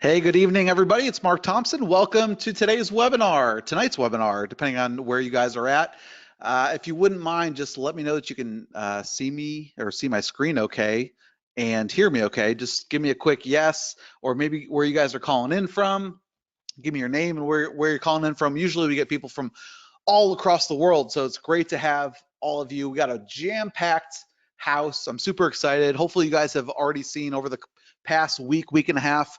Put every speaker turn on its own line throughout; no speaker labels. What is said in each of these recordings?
Hey, good evening, everybody. It's Mark Thompson. Welcome to tonight's webinar, depending on where you guys are at. If you wouldn't mind, just let me know that you can see me or see my screen okay and hear me okay. Just give me a quick yes, or maybe where you guys are calling in from. Give me your name and where you're calling in from. Usually we get people from all across the world, so it's great to have all of you. We got a jam-packed house. I'm super excited. Hopefully you guys have already seen over the past week and a half,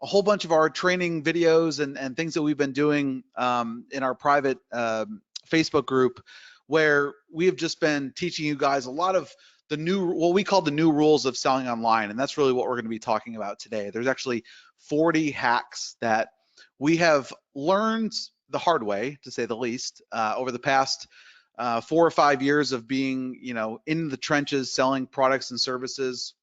a whole bunch of our training videos and things that we've been doing in our private Facebook group, where we have just been teaching you guys a lot of the new, what we call the new rules of selling online. And that's really what we're going to be talking about today. There's actually 40 hacks that we have learned the hard way, to say the least, over the past 4 or 5 years of being, in the trenches selling products and services.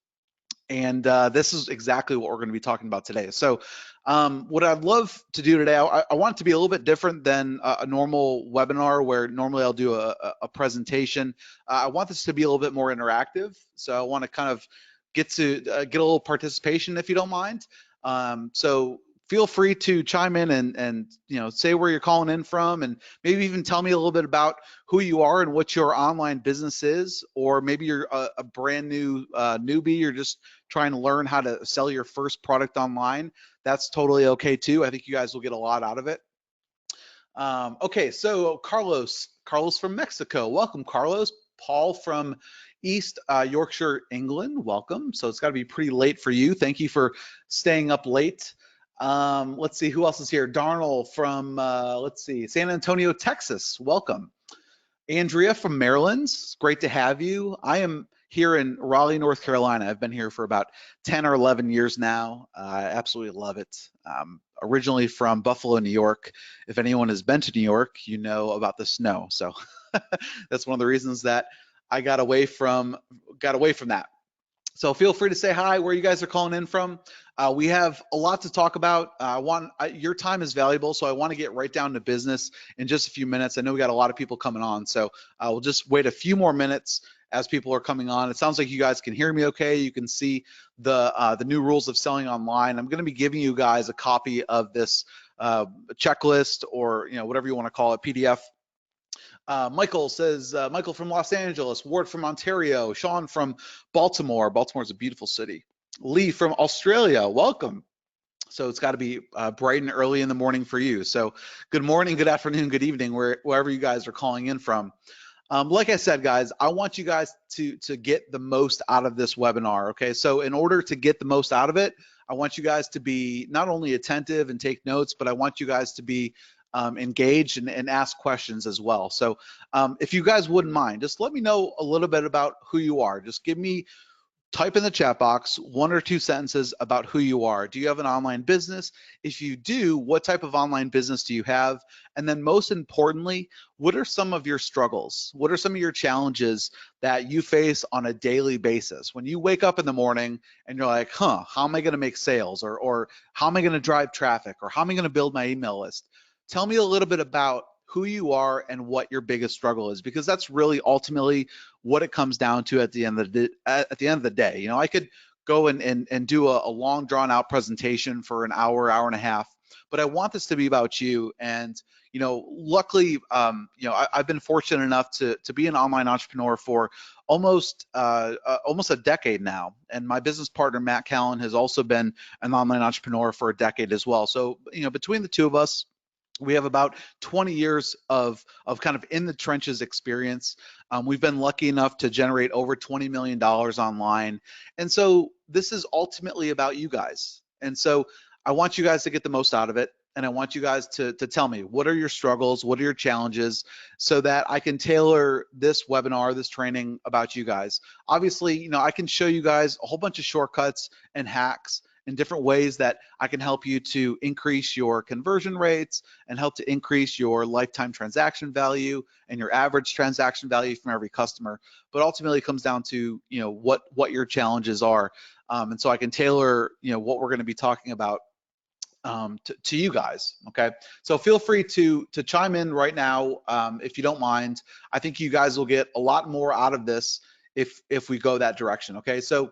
And this is exactly what we're going to be talking about today. So what I'd love to do today, I want it to be a little bit different than a normal webinar where normally I'll do a presentation. I want this to be a little bit more interactive. So I want to kind of get a little participation, if you don't mind. So feel free to chime in and say where you're calling in from, and maybe even tell me a little bit about who you are and what your online business is, or maybe you're a brand new newbie. You're just trying to learn how to sell your first product online. That's totally okay too. I think you guys will get a lot out of it. Okay, so Carlos from Mexico. Welcome, Carlos. Paul from East Yorkshire, England. Welcome. So it's got to be pretty late for you. Thank you for staying up late. Let's see, who else is here? Darnell from, let's see, San Antonio, Texas. Welcome. Andrea from Maryland. It's great to have you. I am here in Raleigh, North Carolina. I've been here for about 10 or 11 years now. I absolutely love it. Originally from Buffalo, New York. If anyone has been to New York, you know about the snow. So that's one of the reasons that I got away from that. So feel free to say hi, where you guys are calling in from. We have a lot to talk about. Your time is valuable, so I want to get right down to business in just a few minutes. I know we got a lot of people coming on, so we'll just wait a few more minutes as people are coming on. It sounds like you guys can hear me okay. You can see the new rules of selling online. I'm going to be giving you guys a copy of this checklist, or whatever you want to call it, PDF. Michael says, Michael from Los Angeles, Ward from Ontario, Sean from Baltimore. Baltimore is a beautiful city. Lee from Australia, welcome. So it's got to be bright and early in the morning for you. So good morning, good afternoon, good evening, wherever you guys are calling in from. Like I said, guys, I want you guys to get the most out of this webinar, okay? So in order to get the most out of it, I want you guys to be not only attentive and take notes, but I want you guys to be engaged and ask questions as well. So if you guys wouldn't mind, just let me know a little bit about who you are. Just type in the chat box 1 or 2 sentences about who you are. Do you have an online business? If you do, what type of online business do you have? And then most importantly, what are some of your struggles? What are some of your challenges that you face on a daily basis? When you wake up in the morning and you're like, how am I gonna make sales? Or how am I gonna drive traffic? Or how am I gonna build my email list? Tell me a little bit about who you are and what your biggest struggle is, because that's really ultimately what it comes down to at the end of the day. I could go and do a long drawn out presentation for an hour and a half, but I want this to be about you. And luckily, I've been fortunate enough to be an online entrepreneur for almost a decade now, and my business partner Matt Callan has also been an online entrepreneur for a decade as well. So between the two of us, we have about 20 years of kind of in the trenches experience. We've been lucky enough to generate over $20 million online. And so this is ultimately about you guys. And so I want you guys to get the most out of it. And I want you guys to tell me, what are your struggles? What are your challenges? So that I can tailor this webinar, this training about you guys. Obviously, I can show you guys a whole bunch of shortcuts and hacks and different ways that I can help you to increase your conversion rates and help to increase your lifetime transaction value and your average transaction value from every customer. But ultimately it comes down to what your challenges are. And so I can tailor what we're going to be talking about to you guys. Okay, so feel free to chime in right now if you don't mind. I think you guys will get a lot more out of this if we go that direction. Okay, so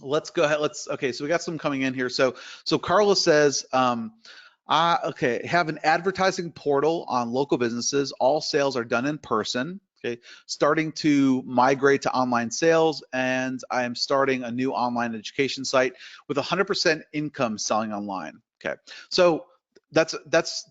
let's go ahead. Okay, so we got some coming in here. So Carla says, okay, have an advertising portal on local businesses. All sales are done in person. Okay, starting to migrate to online sales, and I am starting a new online education site with 100% income selling online. Okay, so that's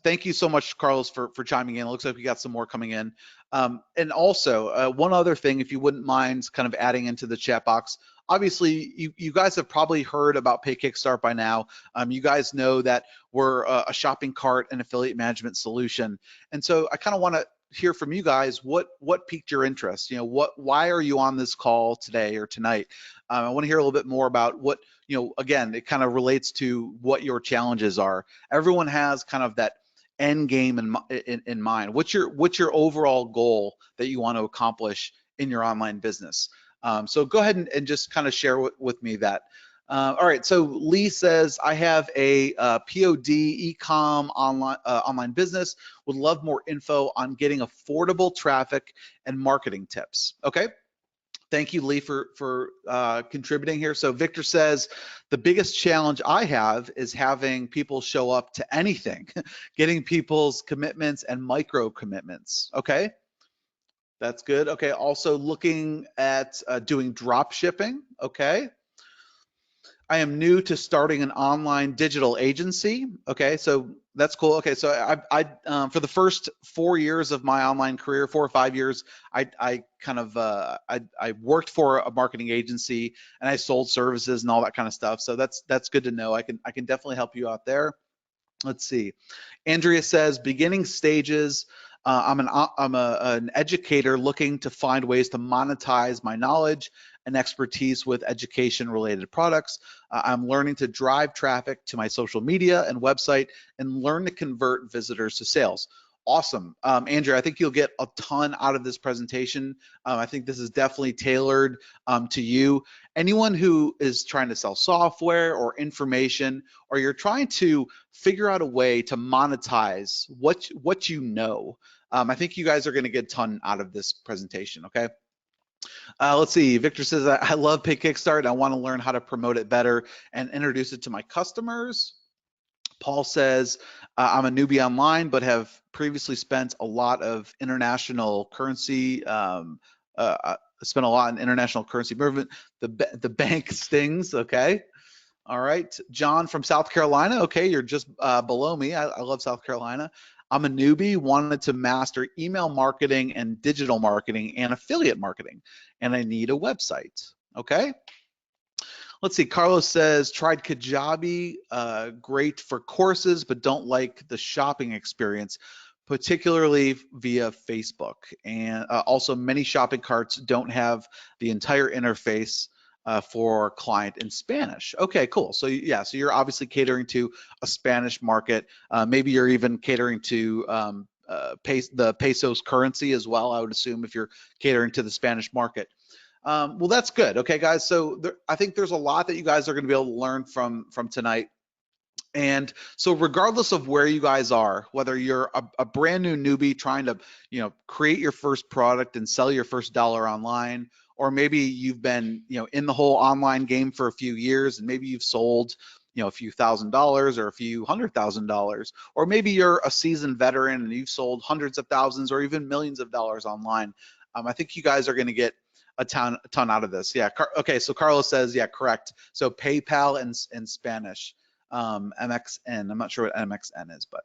thank you so much, Carlos, for chiming in. It looks like we got some more coming in. And also, one other thing, if you wouldn't mind kind of adding into the chat box. Obviously, you guys have probably heard about PayKickstart by now. You guys know that we're a shopping cart and affiliate management solution. And so I kind of want to hear from you guys what piqued your interest. You know, why are you on this call today or tonight? I want to hear a little bit more about what, you know, again, it kind of relates to what your challenges are. Everyone has kind of that end game in mind. What's your overall goal that you want to accomplish in your online business? So go ahead and just kind of share with me that. All right, so Lee says, I have a POD e-com online business, would love more info on getting affordable traffic and marketing tips. Okay, thank you, Lee, for contributing here. So Victor says, the biggest challenge I have is having people show up to anything, getting people's commitments and micro commitments. Okay. That's good. Okay, also looking at doing drop shipping. Okay. I am new to starting an online digital agency. Okay, so that's cool. Okay, so I for the first 4 years of my online career, 4 or 5 years, I kind of I worked for a marketing agency and I sold services and all that kind of stuff. So that's good to know. I can definitely help you out there. Let's see. Andrea says, beginning stages. I'm an educator looking to find ways to monetize my knowledge and expertise with education related products. I'm learning to drive traffic to my social media and website and learn to convert visitors to sales. Awesome. Andrea, I think you'll get a ton out of this presentation. I think this is definitely tailored to you. Anyone who is trying to sell software or information, or you're trying to figure out a way to monetize what you know, I think you guys are going to get a ton out of this presentation, okay? Let's see, Victor says, I love PayKickstart and I want to learn how to promote it better and introduce it to my customers. Paul says, I'm a newbie online, but have previously spent a lot of international currency, spent a lot in international currency movement. The bank stings, okay? All right, John from South Carolina. Okay, you're just below me. I love South Carolina. I'm a newbie, wanted to master email marketing and digital marketing and affiliate marketing, and I need a website. Okay. Let's see, Carlos says, tried Kajabi, great for courses, but don't like the shopping experience, particularly via Facebook. And also many shopping carts don't have the entire interface for client in Spanish. Okay, cool. So yeah, so you're obviously catering to a Spanish market. Maybe you're even catering to the peso's currency as well, I would assume, if you're catering to the Spanish market. Well, that's good. Okay, guys. So I think there's a lot that you guys are going to be able to learn from tonight. And so regardless of where you guys are, whether you're a brand new newbie trying to, you know, create your first product and sell your first dollar online, or maybe you've been, you know, in the whole online game for a few years and maybe you've sold, you know, a few $1,000s or a few $100,000, or maybe you're a seasoned veteran and you've sold hundreds of thousands or even millions of dollars online. I think you guys are going to get a ton out of this. Yeah. Okay. So Carlos says, yeah, correct. So PayPal and Spanish. MXN. I'm not sure what MXN is, but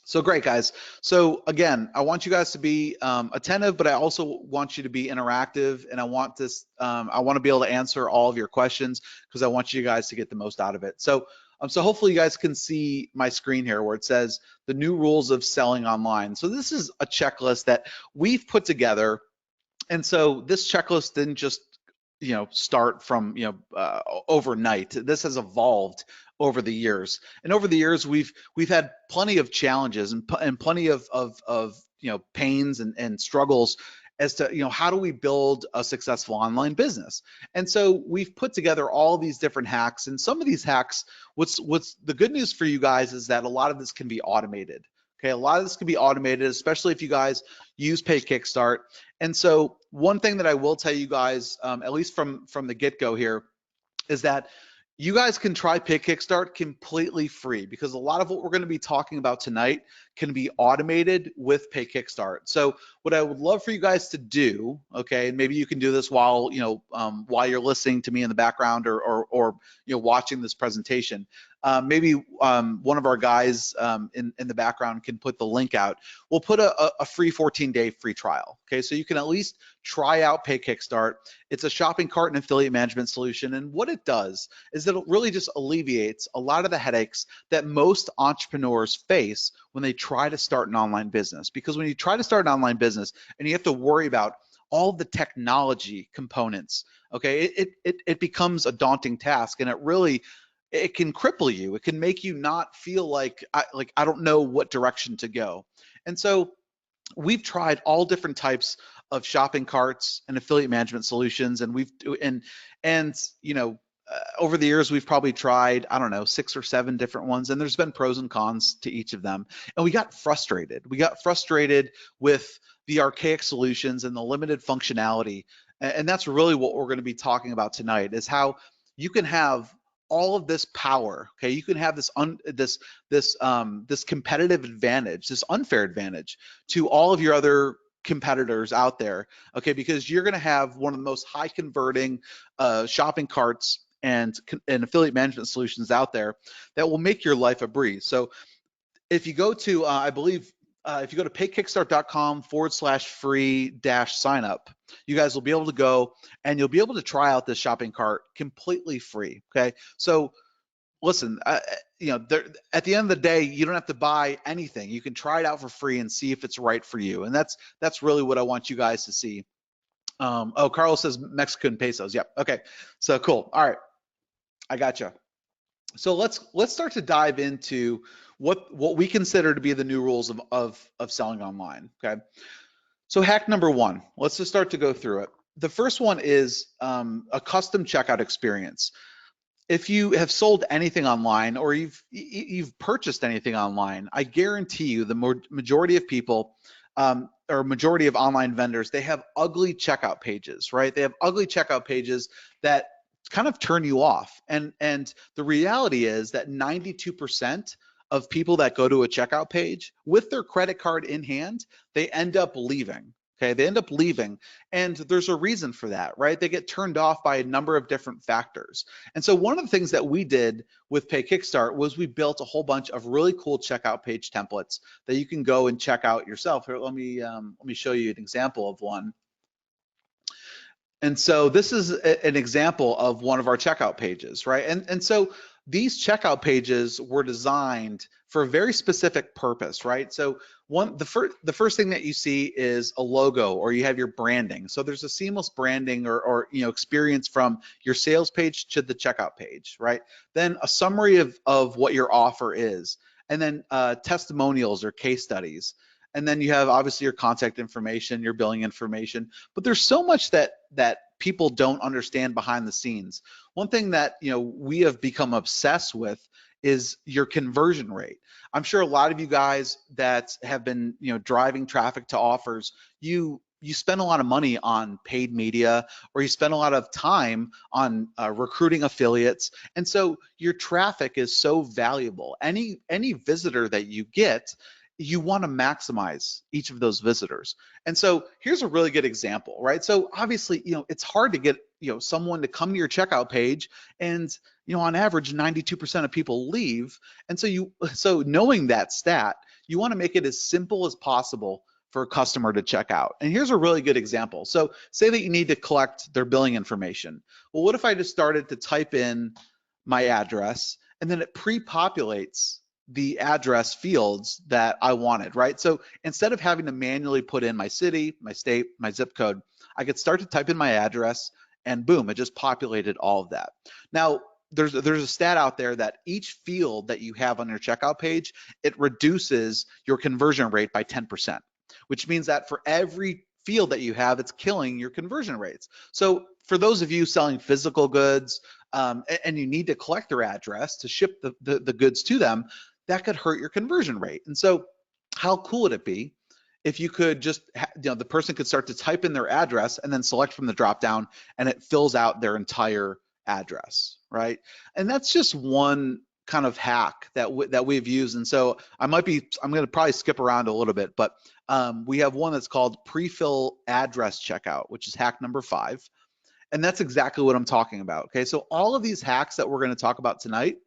so great, guys. So again, I want you guys to be attentive, but I also want you to be interactive, and I want this. I want to be able to answer all of your questions because I want you guys to get the most out of it. So hopefully you guys can see my screen here where it says the new rules of selling online. So this is a checklist that we've put together, and so this checklist didn't just start from overnight. This has evolved over the years, and over the years we've had plenty of challenges and plenty of pains and struggles as to how do we build a successful online business. And so we've put together all these different hacks, and some of these hacks, what's the good news for you guys is that a lot of this can be automated. Okay, a lot of this can be automated, especially if you guys use PayKickstart. And so one thing that I will tell you guys, at least from the get-go here, is that you guys can try PayKickstart completely free, because a lot of what we're going to be talking about tonight can be automated with PayKickstart. So what I would love for you guys to do, okay, and maybe you can do this while while you're listening to me in the background, or watching this presentation. Maybe one of our guys in the background can put the link out. We'll put a free 14-day free trial. Okay, so you can at least try out PayKickstart. It's a shopping cart and affiliate management solution, and what it does is that it really just alleviates a lot of the headaches that most entrepreneurs face when they try to start an online business. Because when you try to start an online business and you have to worry about all the technology components, okay, it becomes a daunting task, and it can cripple you. It can make you not feel like I don't know what direction to go. And so we've tried all different types of shopping carts and affiliate management solutions, and over the years we've probably tried, I don't know, 6 or 7 different ones, and there's been pros and cons to each of them. And we got frustrated. We got frustrated with the archaic solutions and the limited functionality. And that's really what we're going to be talking about tonight, is how you can have all of this power. Okay, you can have this competitive advantage, this unfair advantage to all of your other competitors out there. Okay, because you're going to have one of the most high converting shopping carts and affiliate management solutions out there that will make your life a breeze. So if you go to, I believe, if you go to paykickstart.com/free-sign-up, you guys will be able to go and you'll be able to try out this shopping cart completely free. Okay, so listen, at the end of the day, you don't have to buy anything. You can try it out for free and see if it's right for you. And that's really what I want you guys to see. Oh, Carlos says Mexican pesos. Yep. Okay. So cool. All right. I gotcha. So let's start to dive into what we consider to be the new rules of selling online. Okay. So hack number 1. Let's just start to go through it. The first one is a custom checkout experience. If you have sold anything online, or you've purchased anything online, I guarantee you the majority of people, or majority of online vendors, they have ugly checkout pages, right? They have ugly checkout pages that kind of turn you off. And the reality is that 92% of people that go to a checkout page with their credit card in hand, they end up leaving. Okay, they end up leaving, and there's a reason for that, right? They get turned off by a number of different factors. And so one of the things that we did with PayKickstart was we built a whole bunch of really cool checkout page templates that you can go and check out yourself. Here, let me show you an example of one. And so this is an example of one of our checkout pages, right? And so these checkout pages were designed for a very specific purpose, right? So the first thing that you see is a logo, or you have your branding. So there's a seamless branding or experience from your sales page to the checkout page, right? Then a summary of what your offer is, and then testimonials or case studies. And then you have obviously your contact information, your billing information, but there's so much that people don't understand behind the scenes. One thing that we have become obsessed with is your conversion rate. I'm sure a lot of you guys that have been driving traffic to offers, you spend a lot of money on paid media, or you spend a lot of time on recruiting affiliates, and so your traffic is so valuable. Any visitor that you get, you want to maximize each of those visitors. And so here's a really good example, right? So obviously, it's hard to get, someone to come to your checkout page, and, on average, 92% of people leave. And so knowing that stat, you want to make it as simple as possible for a customer to check out. And here's a really good example. So say that you need to collect their billing information. Well, what if I just started to type in my address, and then it pre-populates the address fields that I wanted, right? So instead of having to manually put in my city, my state, my zip code, I could start to type in my address, and boom, it just populated all of that. Now, there's a stat out there that each field that you have on your checkout page, it reduces your conversion rate by 10%, which means that for every field that you have, it's killing your conversion rates. So for those of you selling physical goods, and you need to collect their address to ship the goods to them, that could hurt your conversion rate. And so how cool would it be if you could just, the person could start to type in their address and then select from the drop down, and it fills out their entire address, right? And that's just one kind of hack that we've used. And so I'm going to probably skip around a little bit, but we have one that's called pre-fill address checkout, which is hack number 5. And that's exactly what I'm talking about. Okay, so all of these hacks that we're going to talk about tonight,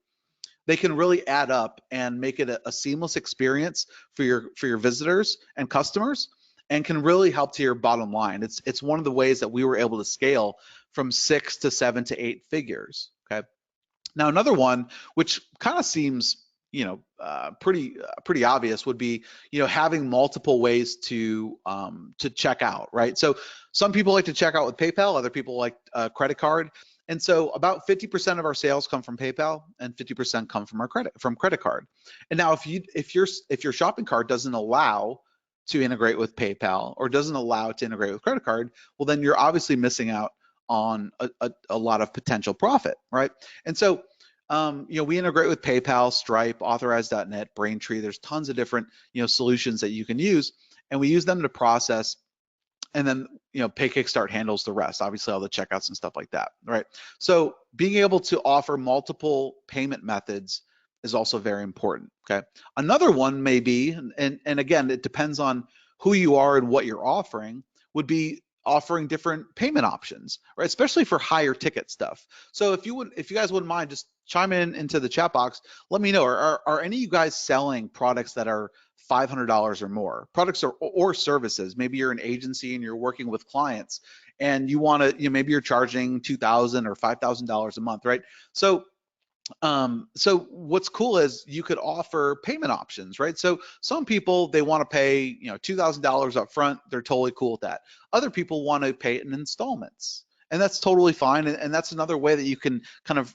they can really add up and make it a seamless experience for your visitors and customers, and can really help to your bottom line. It's one of the ways that we were able to scale from 6 to 7 to 8 figures. Okay. Now another one, which kind of seems pretty obvious, would be having multiple ways to check out, right? So some people like to check out with PayPal, other people like a credit card. And so about 50% of our sales come from PayPal and 50% come from credit card. And now if your shopping cart doesn't allow to integrate with PayPal or doesn't allow to integrate with credit card, well, then you're obviously missing out on a lot of potential profit, right? And so we integrate with PayPal, Stripe, Authorize.net, Braintree. There's tons of different solutions that you can use, and we use them to process. And then PayKickstart handles the rest, obviously all the checkouts and stuff like that, right? So being able to offer multiple payment methods is also very important. Okay. Another one may be, and again, it depends on who you are and what you're offering, would be offering different payment options, right? Especially for higher ticket stuff. So if you guys wouldn't mind, just chime into the chat box. Let me know. Are any of you guys selling products that are $500 or more, products or services? Maybe you're an agency and you're working with clients, and you want to, maybe you're charging $2,000 or $5,000 a month, right? So what's cool is you could offer payment options, right? So some people, they want to pay, $2,000 up front. They're totally cool with that. Other people want to pay it in installments, and that's totally fine. And that's another way that you can kind of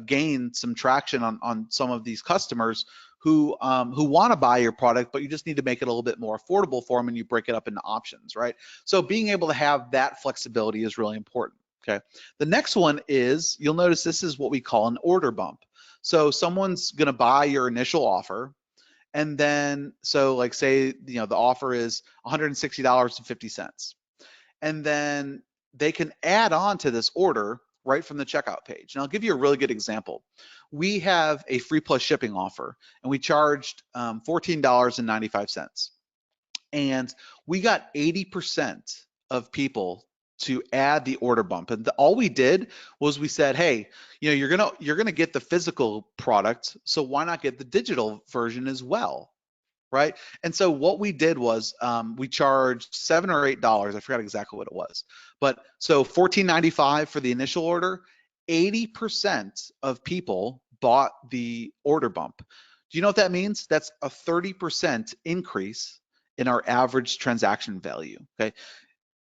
gain some traction on some of these customers who want to buy your product, but you just need to make it a little bit more affordable for them, and you break it up into options, right? So being able to have that flexibility is really important. Okay. The next one is, you'll notice this is what we call an order bump. So someone's going to buy your initial offer, and then, so like say, the offer is $160.50. And then they can add on to this order right from the checkout page. And I'll give you a really good example. We have a free plus shipping offer, and we charged $14.95. And we got 80% of people to add the order bump. And all we did was we said, hey, you're gonna get the physical product, so why not get the digital version as well, right? And so what we did was we charged $7 or $8. I forgot exactly what it was, but so $14.95 for the initial order. 80% of people bought the order bump. Do you know what that means? That's a 30% increase in our average transaction value. Okay.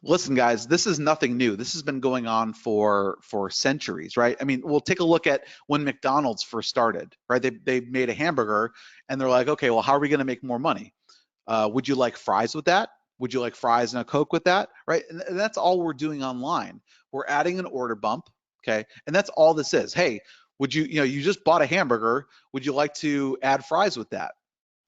Listen, guys, this is nothing new. This has been going on for centuries, right? I mean, we'll take a look at when McDonald's first started, right? They made a hamburger, and they're like, okay, well, how are we going to make more money? Would you like fries with that? Would you like fries and a Coke with that, right? And that's all we're doing online. We're adding an order bump, okay? And that's all this is. Hey, would you just bought a hamburger. Would you like to add fries with that?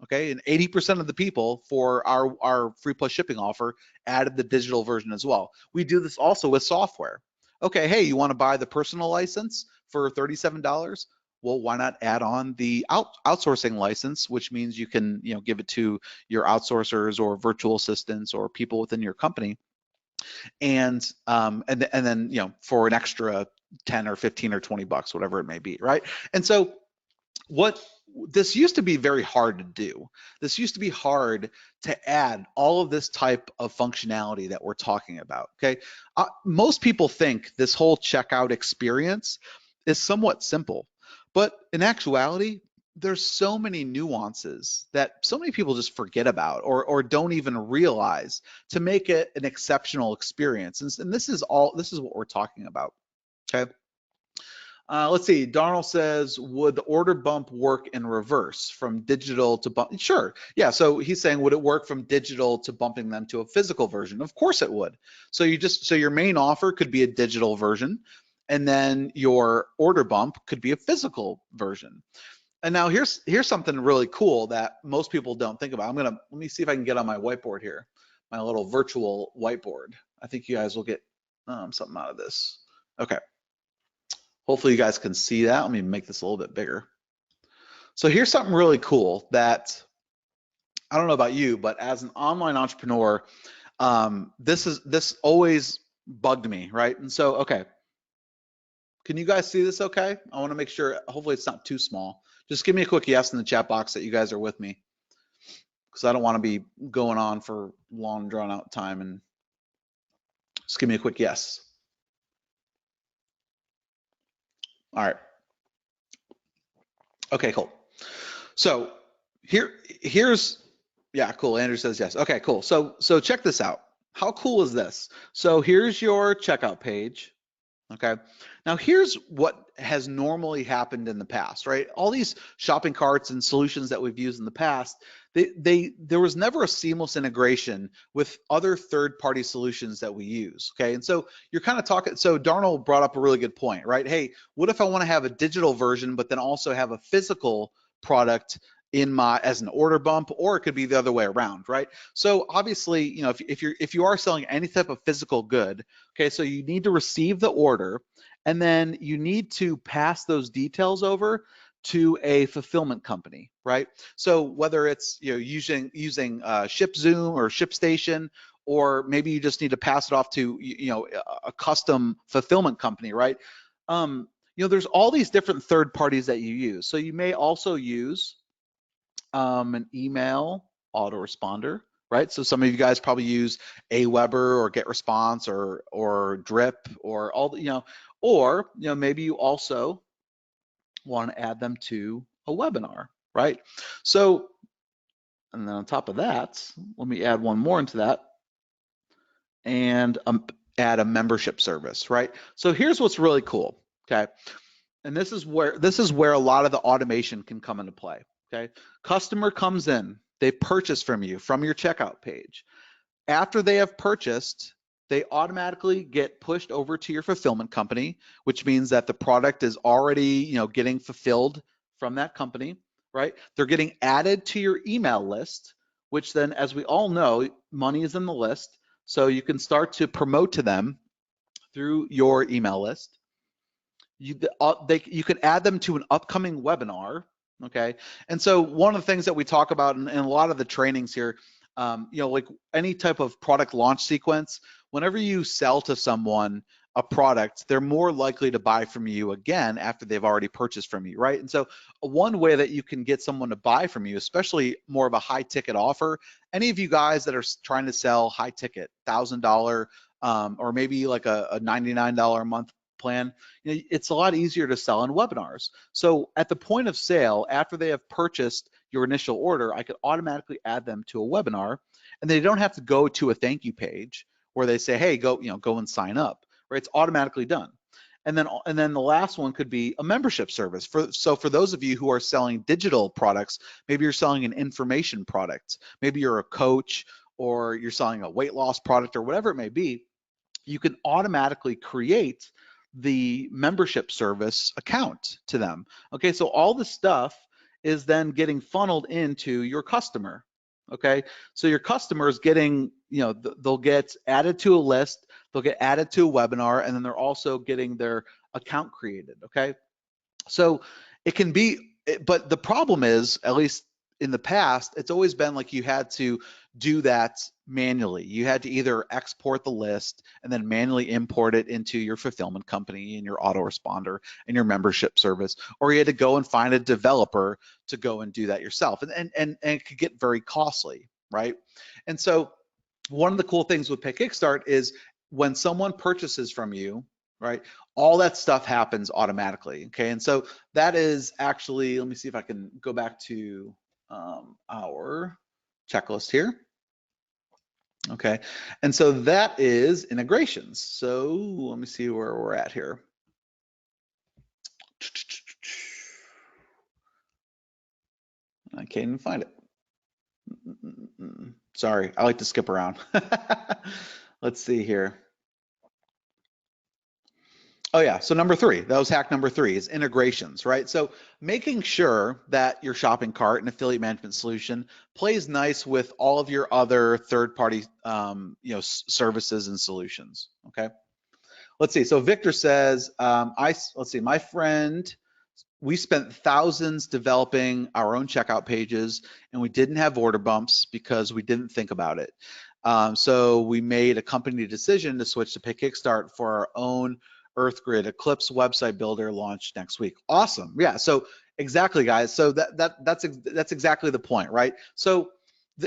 Okay, and 80% of the people for our free plus shipping offer added the digital version as well. We do this also with software. Okay, hey, you want to buy the personal license for $37? Well, why not add on the outsourcing license, which means you can give it to your outsourcers or virtual assistants or people within your company, and then for an extra 10 or 15 or 20 bucks, whatever it may be, right? And so this used to be very hard to do. This used to be hard to add all of this type of functionality that we're talking about, okay? Most people think this whole checkout experience is somewhat simple, but in actuality, there's so many nuances that so many people just forget about or don't even realize to make it an exceptional experience. And this is what we're talking about, okay? Let's see, Darnell says, would the order bump work in reverse from digital to bump? Sure, yeah, so he's saying, would it work from digital to bumping them to a physical version? Of course it would. So your main offer could be a digital version, and then your order bump could be a physical version. And now here's something really cool that most people don't think about. Let me see if I can get on my whiteboard here, my little virtual whiteboard. I think you guys will get something out of this. Okay. Hopefully you guys can see that. Let me make this a little bit bigger. So here's something really cool that I don't know about you, but as an online entrepreneur, this always bugged me, right? And so, okay, can you guys see this okay? I want to make sure, hopefully it's not too small. Just give me a quick yes in the chat box that you guys are with me, because I don't want to be going on for long drawn out time, and just give me a quick yes. All right. Okay, cool. So here's, yeah, cool. Andrew says yes. Okay, cool. So check this out. How cool is this? So here's your checkout page. Okay. Now here's what has normally happened in the past, right? All these shopping carts and solutions that we've used in the past, there was never a seamless integration with other third-party solutions that we use. Okay. And so you're kind of talking, so Darnell brought up a really good point, right? Hey, what if I want to have a digital version, but then also have a physical product in my as an order bump, or it could be the other way around, right? So obviously, you know, if you are selling any type of physical good, okay, so you need to receive the order, and then you need to pass those details over to a fulfillment company, right? So whether it's, you know, using ShipZoom or ShipStation, or maybe you just need to pass it off to, you know, a custom fulfillment company, right? You know, there's all these different third parties that you use. So you may also use an email autoresponder, right? So some of you guys probably use Aweber or GetResponse or Drip or all the, you know, or, you know, maybe you also want to add them to a webinar, right? So, and then on top of that, let me add one more into that, and add a membership service, right? So here's what's really cool, okay? And this is where a lot of the automation can come into play. Okay, customer comes in, they purchase from you from your checkout page. After they have purchased, they automatically get pushed over to your fulfillment company, which means that the product is already, you know, getting fulfilled from that company, right? They're getting added to your email list, which then, as we all know, money is in the list, so you can start to promote to them through your email list. You can add them to an upcoming webinar, okay? And so one of the things that we talk about in a lot of the trainings here, you know, like any type of product launch sequence, whenever you sell to someone a product, they're more likely to buy from you again after they've already purchased from you, right? And so one way that you can get someone to buy from you, especially more of a high ticket offer, any of you guys that are trying to sell high ticket, $1,000, or maybe like a $99 a month plan, you know, it's a lot easier to sell in webinars. So at the point of sale, after they have purchased your initial order, I could automatically add them to a webinar, and they don't have to go to a thank you page where they say, hey, go, you know, go and sign up, right? It's automatically done. And then the last one could be a membership service. So for those of you who are selling digital products, maybe you're selling an information product, maybe you're a coach, or you're selling a weight loss product, or whatever it may be, you can automatically create the membership service account to them. Okay, so all the stuff is then getting funneled into your customer. Okay, so your customer is getting, you know, they'll get added to a list, they'll get added to a webinar, and then they're also getting their account created. Okay, so it can be, but the problem is, at least in the past, it's always been like you had to do that manually. You had to either export the list and then manually import it into your fulfillment company and your autoresponder and your membership service, or you had to go and find a developer to go and do that yourself. And it could get very costly, right? And so one of the cool things with PayKickstart is when someone purchases from you, right, all that stuff happens automatically. Okay, and so that is actually, let me see if I can go back to our checklist here. Okay, and so that is integrations. So let me see where we're at here. I can't even find it. Sorry, I like to skip around. Let's see here. Oh yeah, so number 3, that was hack number 3, is integrations, right? So making sure that your shopping cart and affiliate management solution plays nice with all of your other third-party, you know, services and solutions. Okay. let's see. So Victor says, let's see, my friend, we spent thousands developing our own checkout pages, and we didn't have order bumps because we didn't think about it. So we made a company decision to switch to PayKickstart for our own EarthGrid Eclipse website builder launch next week. Awesome. Yeah. So exactly, guys. So that's exactly the point, right? So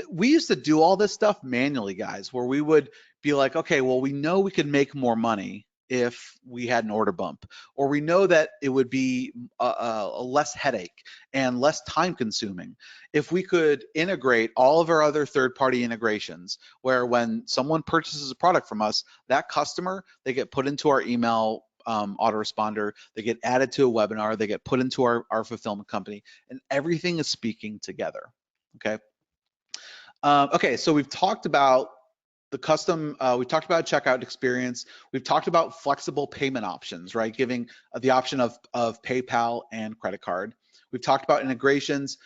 we used to do all this stuff manually, guys, where we would be like, okay, well, we know we could make more money if we had an order bump, or we know that it would be a less headache and less time consuming if we could integrate all of our other third-party integrations, where when someone purchases a product from us, that customer, they get put into our email autoresponder, they get added to a webinar, they get put into our fulfillment company, and everything is speaking together, okay? Okay, so we've talked about the custom, we talked about checkout experience. We've talked about flexible payment options, right? Giving the option of PayPal and credit card. We've talked about integrations,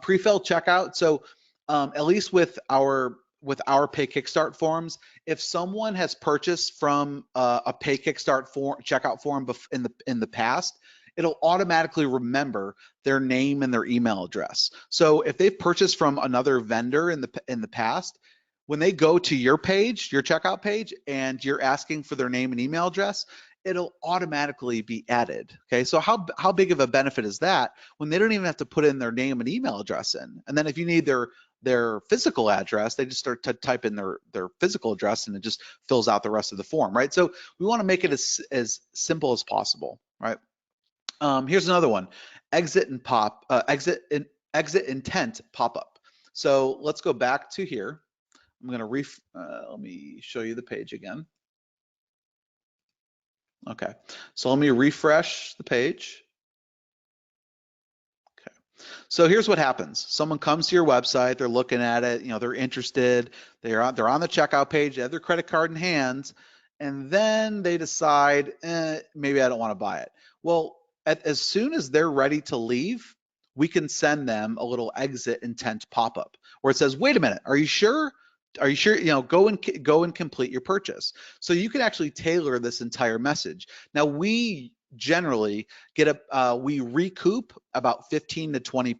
pre-filled checkout. So at least with our PayKickstart forms, if someone has purchased from a PayKickstart checkout form in the past, it'll automatically remember their name and their email address. So if they've purchased from another vendor in the past, when they go to your page, your checkout page, and you're asking for their name and email address, it'll automatically be added. Okay, so how big of a benefit is that when they don't even have to put in their name and email address in? And then if you need their physical address, they just start to type in their physical address, and it just fills out the rest of the form, right? So we want to make it as simple as possible, right? Here's another one: exit intent pop-up. So let's go back to here. I'm going to let me show you the page again. Okay, so let me refresh the page. Okay, so here's what happens. Someone comes to your website, they're looking at it, they're interested, they're on the checkout page, they have their credit card in hand, and then they decide, maybe I don't want to buy it. Well, as soon as they're ready to leave, we can send them a little exit intent pop-up where it says, wait a minute, are you sure? Are you sure? Go and complete your purchase. So you can actually tailor this entire message. Now we generally we recoup about 15 to 20%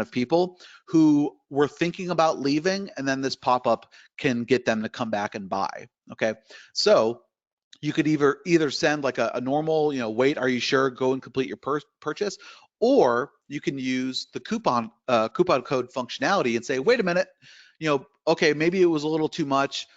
of people who were thinking about leaving, and then this pop-up can get them to come back and buy. Okay, so you could either send like a normal, wait, are you sure? Go and complete your purchase, or you can use the coupon code functionality and say, wait a minute, okay, maybe it was a little too much.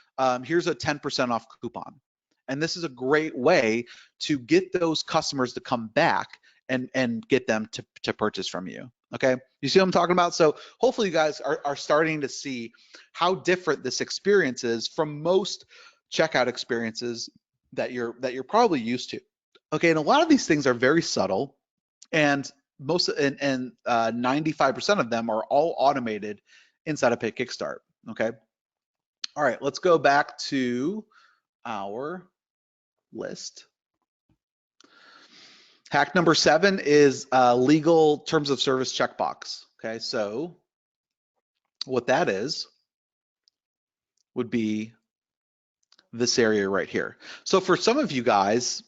Here's a 10% off coupon. And this is a great way to get those customers to come back and get them to purchase from you. Okay, you see what I'm talking about? So hopefully you guys are starting to see how different this experience is from most checkout experiences that you're probably used to. Okay, and a lot of these things are very subtle, and 95% of them are all automated inside of PayKickstart. Okay, all right, let's go back to our list. Hack number 7 is legal terms of service checkbox. Okay, so what that is would be this area right here. So for some of you guys,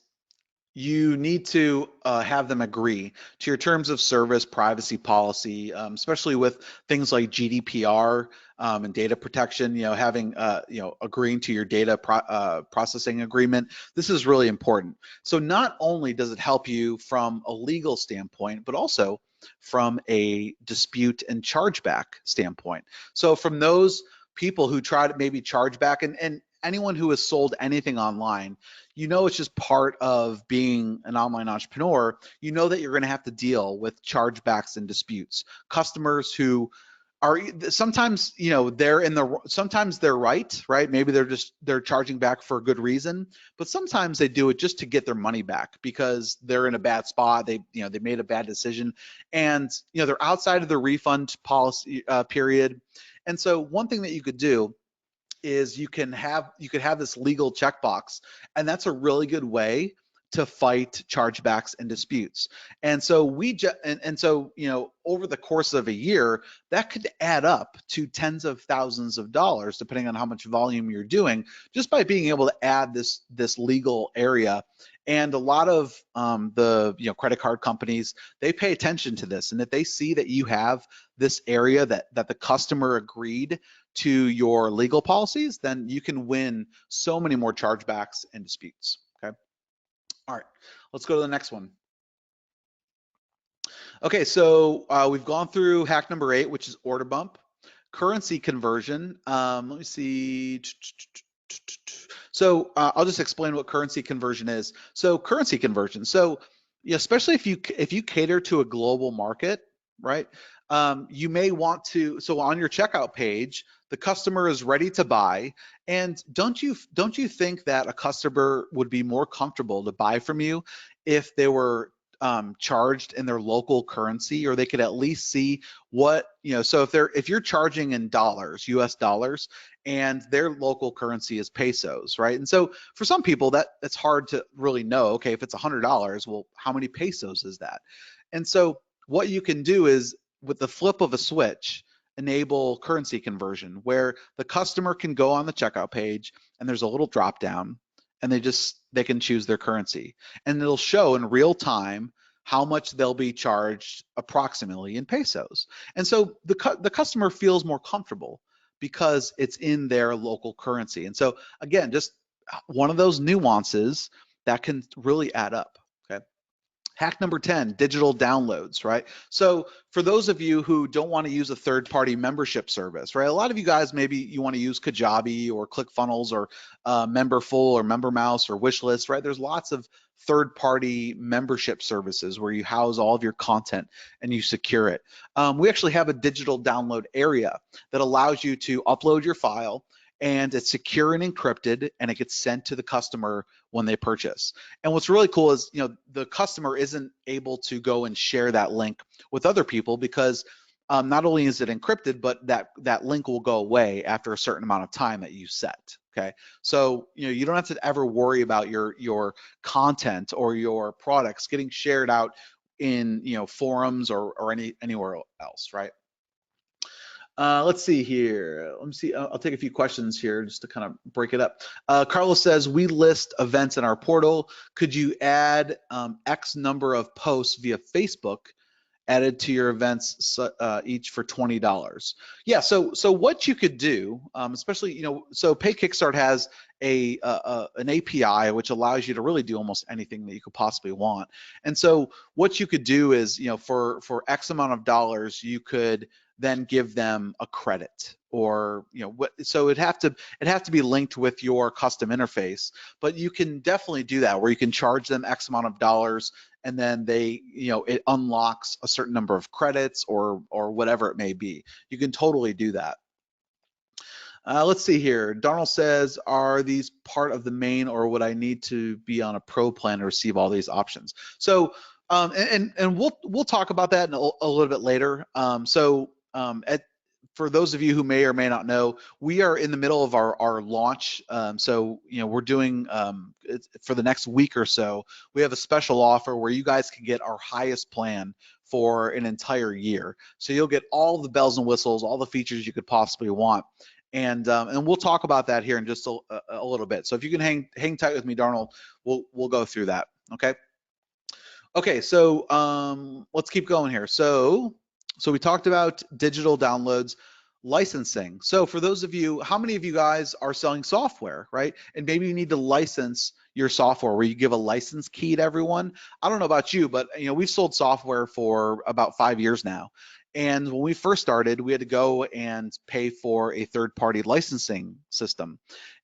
you need to have them agree to your terms of service privacy policy, especially with things like GDPR and data protection. Having agreeing to your data processing agreement. This is really important. So not only does it help you from a legal standpoint, but also from a dispute and chargeback standpoint. So from those people who try to maybe charge back, and anyone who has sold anything online, it's just part of being an online entrepreneur. That you're going to have to deal with chargebacks and disputes. Customers who are sometimes, sometimes they're right? Maybe they're charging back for a good reason, but sometimes they do it just to get their money back because they're in a bad spot. They made a bad decision, and they're outside of the refund policy period. And so one thing that you could do is you could have this legal checkbox, and that's a really good way to fight chargebacks and disputes. And so so over the course of a year, that could add up to tens of thousands of dollars, depending on how much volume you're doing, just by being able to add this legal area. And a lot of the credit card companies, they pay attention to this, and if they see that you have this area that the customer agreed to your legal policies, then you can win so many more chargebacks and disputes. Okay. All right, let's go to the next one. Okay, so we've gone through hack number 8, which is order bump. Currency conversion. Let me see. So I'll just explain what currency conversion is. So currency conversion. So especially if you cater to a global market, right? You may want to. So on your checkout page, the customer is ready to buy, and don't you think that a customer would be more comfortable to buy from you if they were charged in their local currency, or they could at least see what, so if you're charging in dollars, US dollars, and their local currency is pesos, right? And so for some people that's hard to really know. Okay, if it's $100, well, how many pesos is that? And so what you can do is, with the flip of a switch, enable currency conversion, where the customer can go on the checkout page and there's a little drop down, and they can choose their currency, and it'll show in real time how much they'll be charged approximately in pesos. And so the customer feels more comfortable because it's in their local currency. And so again, just one of those nuances that can really add up. Okay. Hack number 10, digital downloads, right? So for those of you who don't want to use a third-party membership service, right? A lot of you guys, maybe you want to use Kajabi or ClickFunnels or Memberful or MemberMouse or Wishlist, right? There's lots of third-party membership services where you house all of your content and you secure it. We actually have a digital download area that allows you to upload your file, and it's secure and encrypted, and it gets sent to the customer when they purchase. And what's really cool is, the customer isn't able to go and share that link with other people, because not only is it encrypted, but that link will go away after a certain amount of time that you set. Okay, so you don't have to ever worry about your content or your products getting shared out in forums or anywhere else, right? Let's see here. Let me see. I'll take a few questions here just to kind of break it up. Carlos says, we list events in our portal. Could you add X number of posts via Facebook added to your events, each for $20? Yeah, so what you could do, especially, so PayKickstart has an API which allows you to really do almost anything that you could possibly want. And so what you could do is, for X amount of dollars, you could then give them a credit, or so it'd have to be linked with your custom interface, but you can definitely do that, where you can charge them X amount of dollars, and then it unlocks a certain number of credits or whatever it may be. You can totally do that. Let's see here. Donald says, are these part of the main, or would I need to be on a pro plan to receive all these options? So and we'll talk about that in a little bit later. For those of you who may or may not know, we are in the middle of our launch. So we're doing, for the next week or so, we have a special offer where you guys can get our highest plan for an entire year. So you'll get all the bells and whistles, all the features you could possibly want. And we'll talk about that here in just a little bit. So if you can hang tight with me, Darnold, we'll go through that. Okay. Okay, so let's keep going here. So we talked about digital downloads, licensing. So for those of you, how many of you guys are selling software, right? And maybe you need to license your software, where you give a license key to everyone. I don't know about you, but we've sold software for about 5 years now. And when we first started, we had to go and pay for a third-party licensing system,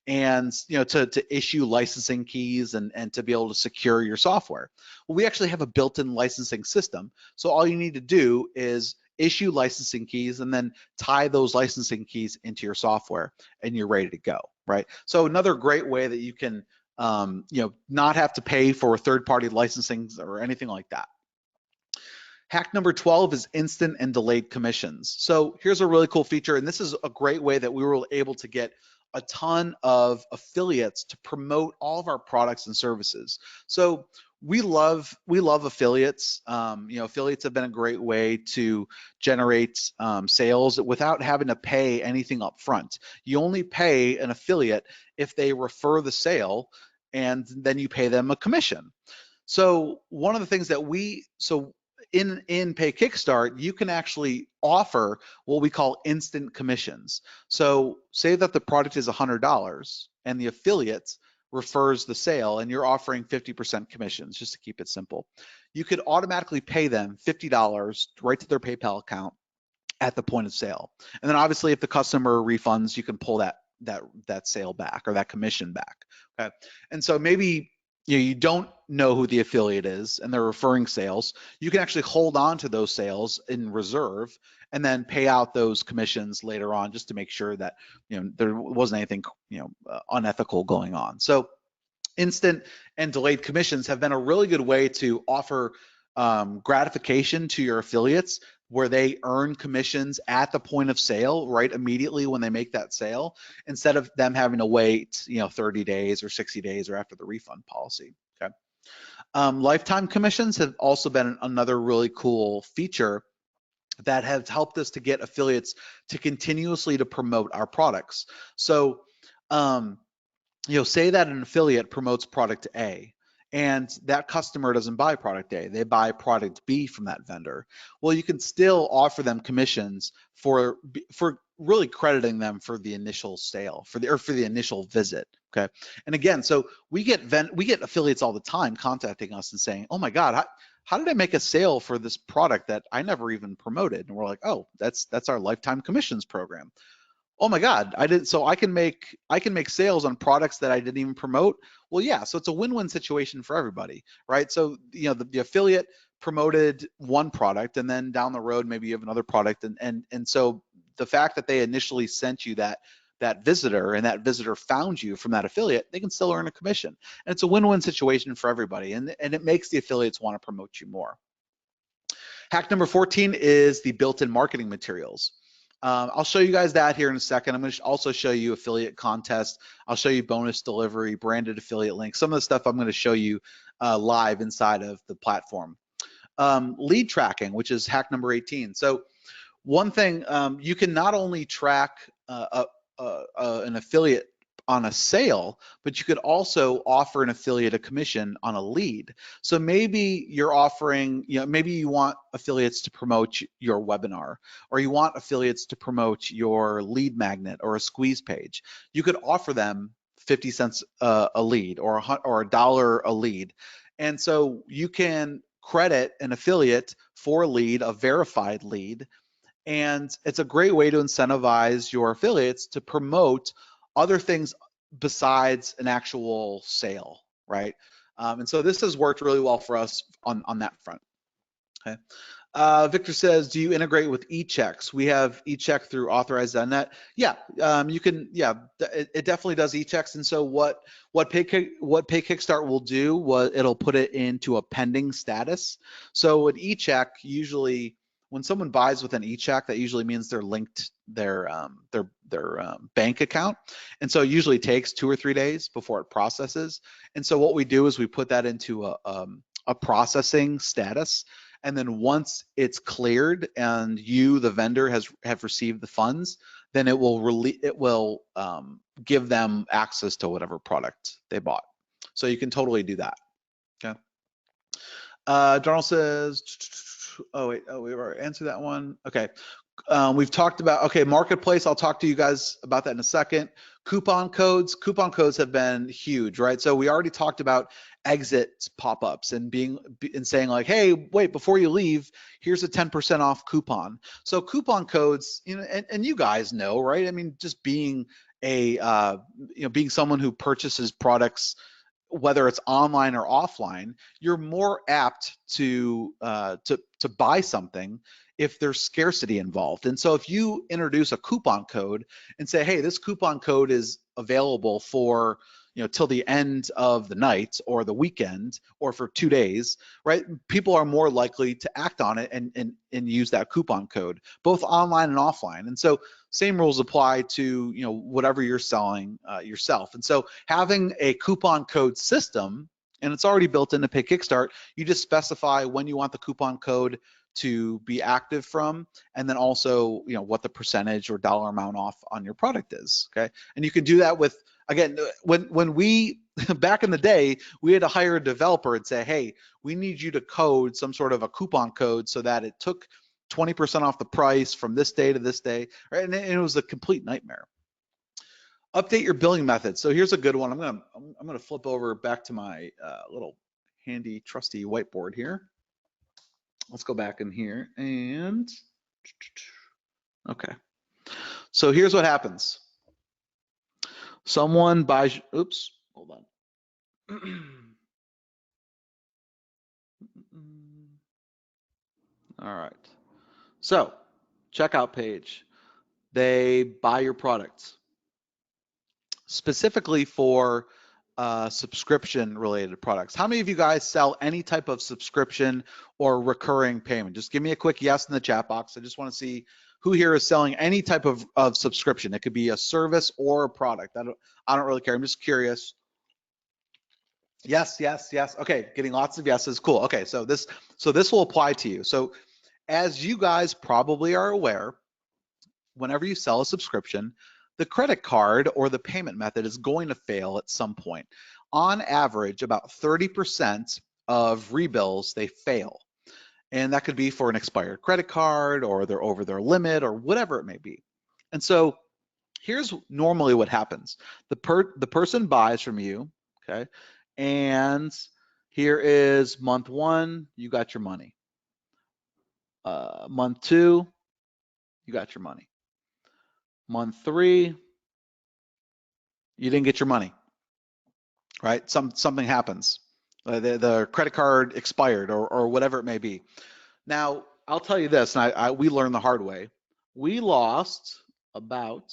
and to issue licensing keys and to be able to secure your software. Well, we actually have a built-in licensing system. So all you need to do is issue licensing keys and then tie those licensing keys into your software, and you're ready to go, right? So another great way that you can not have to pay for third-party licensing or anything like that. Hack number 12 is instant and delayed commissions. So here's a really cool feature, and this is a great way that we were able to get a ton of affiliates to promote all of our products and services. So we love affiliates. Affiliates have been a great way to generate sales without having to pay anything up front. You only pay an affiliate if they refer the sale, and then you pay them a commission. So one of the things that in PayKickstart, you can actually offer what we call instant commissions. So say that the product is $100 and the affiliate refers the sale and you're offering 50% commissions, just to keep it simple. You could automatically pay them $50 right to their PayPal account at the point of sale. And then obviously if the customer refunds, you can pull that sale back or that commission back. Okay. And so maybe you don't know who the affiliate is and they're referring sales. You can actually hold on to those sales in reserve and then pay out those commissions later on, just to make sure that there wasn't anything unethical going on. So instant and delayed commissions have been a really good way to offer gratification to your affiliates, where they earn commissions at the point of sale, right immediately when they make that sale, instead of them having to wait 30 days or 60 days or after the refund policy. Okay. Lifetime commissions have also been another really cool feature that has helped us to get affiliates to continuously to promote our products. So say that an affiliate promotes product A and that customer doesn't buy product A, they buy product B from that vendor. Well, you can still offer them commissions for really crediting them for the initial sale, for the initial visit. Okay. And again, so we get affiliates all the time contacting us and saying, "Oh my God, how did I make a sale for this product that I never even promoted?" And we're like, "Oh, that's our lifetime commissions program." Oh my God, I did. So I can make sales on products that I didn't even promote. Well, yeah. So it's a win-win situation for everybody, right? So the affiliate promoted one product, and then down the road maybe you have another product, and so the fact that they initially sent you that visitor, and that visitor found you from that affiliate, they can still earn a commission, and it's a win-win situation for everybody, and it makes the affiliates want to promote you more. Hack number 14 is the built-in marketing materials. I'll show you guys that here in a second. I'm going to also show you affiliate contest. I'll show you bonus delivery, branded affiliate links. Some of the stuff I'm going to show you live inside of the platform. Lead tracking, which is hack number 18. So one thing, you can not only track an affiliate on a sale, but you could also offer an affiliate a commission on a lead. So maybe you're offering, maybe you want affiliates to promote your webinar, or you want affiliates to promote your lead magnet or a squeeze page. You could offer them 50 cents a lead, or $1 a lead. And so you can credit an affiliate for a lead, a verified lead. And it's a great way to incentivize your affiliates to promote other things besides an actual sale, right? And so this has worked really well for us on that front. Okay. Victor says, do you integrate with eChecks? We have eCheck through authorize.net. Yeah, you can. Yeah, it definitely does eChecks. And so what PayKickstart will do was it'll put it into a pending status. So an eCheck, usually when someone buys with an eCheck, that usually means they're linked their bank account, and so it usually takes 2 or 3 days before it processes. And so what we do is we put that into a processing status. And then once it's cleared and you, the vendor, have received the funds, then it will give them access to whatever product they bought. So you can totally do that. Okay. Donald says, we've already answered that one. Okay. We've talked about, okay, marketplace. I'll talk to you guys about that in a second. Coupon codes have been huge, right? So we already talked about exit pop-ups and saying like, hey, wait, before you leave, here's a 10% off coupon. So coupon codes, and you guys know, right? I mean, just being being someone who purchases products, whether it's online or offline, you're more apt to buy something if there's scarcity involved. And so if you introduce a coupon code and say, hey, this coupon code is available for till the end of the night or the weekend or for 2 days, right? People are more likely to act on it and use that coupon code, both online and offline. And so same rules apply to whatever you're selling yourself. And so having a coupon code system, and it's already built into PayKickstart, you just specify when you want the coupon code to be active from, and then also what the percentage or dollar amount off on your product is. Okay, and you can do that with, again, when we back in the day, we had to hire a developer and say, hey, we need you to code some sort of a coupon code so that it took 20% off the price from this day to this day, right? And it was a complete nightmare. Update your billing method. So here's a good one. I'm gonna flip over back to my little handy trusty whiteboard here. Let's go back in here and okay. So here's what happens. Someone buys, oops, hold on. All right. So checkout page, they buy your products specifically for subscription related products. How many of you guys sell any type of subscription or recurring payment? Just give me a quick yes in the chat box. I just want to see who here is selling any type of subscription. It could be a service or a product. I don't really care. I'm just curious. Yes, yes, yes. Okay, getting lots of yeses. Cool. Okay, so this will apply to you. So as you guys probably are aware, whenever you sell a subscription, the credit card or the payment method is going to fail at some point. On average, about 30% of rebills, they fail. And that could be for an expired credit card, or they're over their limit, or whatever it may be. And so here's normally what happens. The person buys from you, okay? And here is month 1, you got your money. Month 2, you got your money. Month 3, you didn't get your money, right? Something happens. The credit card expired, or whatever it may be. Now, I'll tell you this, and we learned the hard way. We lost about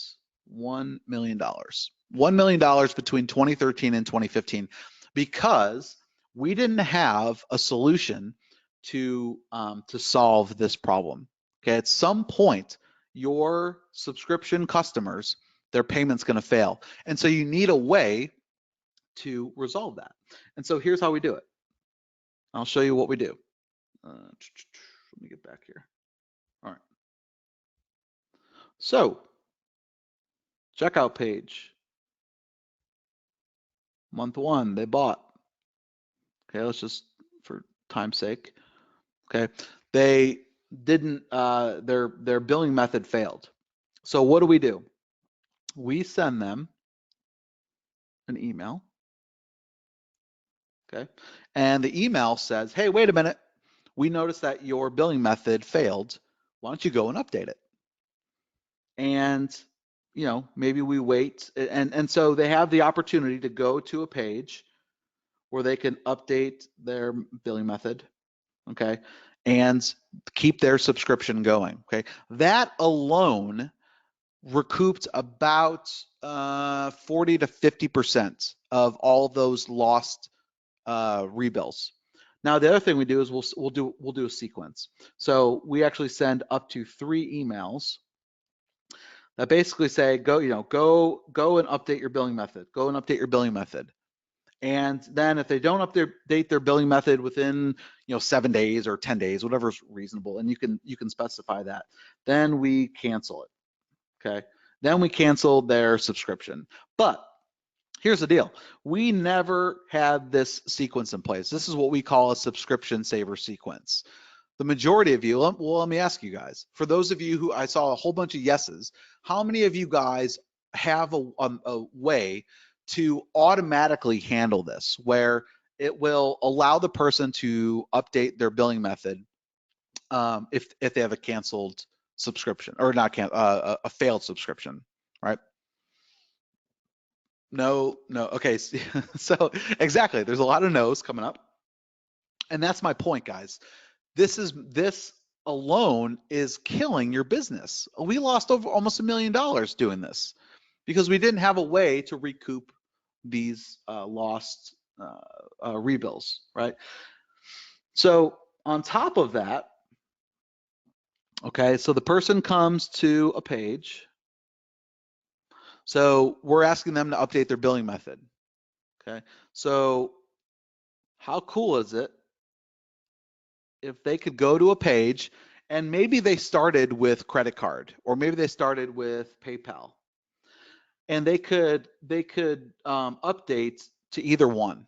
$1 million. $1 million between 2013 and 2015 because we didn't have a solution to solve this problem. Okay, at some point, your subscription customers, their payment's going to fail, and so you need a way to resolve that. And so here's how we do it. I'll show you what we do. Let me get back here. All right. So checkout page. Month 1, they bought. Okay, let's just, for time's sake. Okay, they didn't. Their billing method failed. So what do? We send them an email. Okay, and the email says, "Hey, wait a minute. We noticed that your billing method failed. Why don't you go and update it?" And maybe we wait, and so they have the opportunity to go to a page where they can update their billing method, okay, and keep their subscription going. Okay, that alone recouped about 40 to 50% of all those lost rebills. Now, the other thing we do is we'll do a sequence. So we actually send up to 3 emails that basically say, go and update your billing method. Go and update your billing method. And then if they don't update their billing method within 7 days or 10 days, whatever's reasonable, and you can specify that, then we cancel it. Okay. Then we cancel their subscription. But here's the deal. We never had this sequence in place. This is what we call a subscription saver sequence. The majority of you, well, let me ask you guys, for those of you who, I saw a whole bunch of yeses, how many of you guys have a way to automatically handle this, where it will allow the person to update their billing method if they have a canceled subscription, or not a failed subscription, right? No. Okay, so exactly, there's a lot of no's coming up, and that's my point, guys. This alone is killing your business. We lost over almost $1 million doing this because we didn't have a way to recoup these lost rebills, right? So on top of that, okay, so the person comes to a page, So we're asking them to update their billing method. Okay, so how cool is it if they could go to a page and maybe they started with credit card or maybe they started with PayPal, and they could update to either one.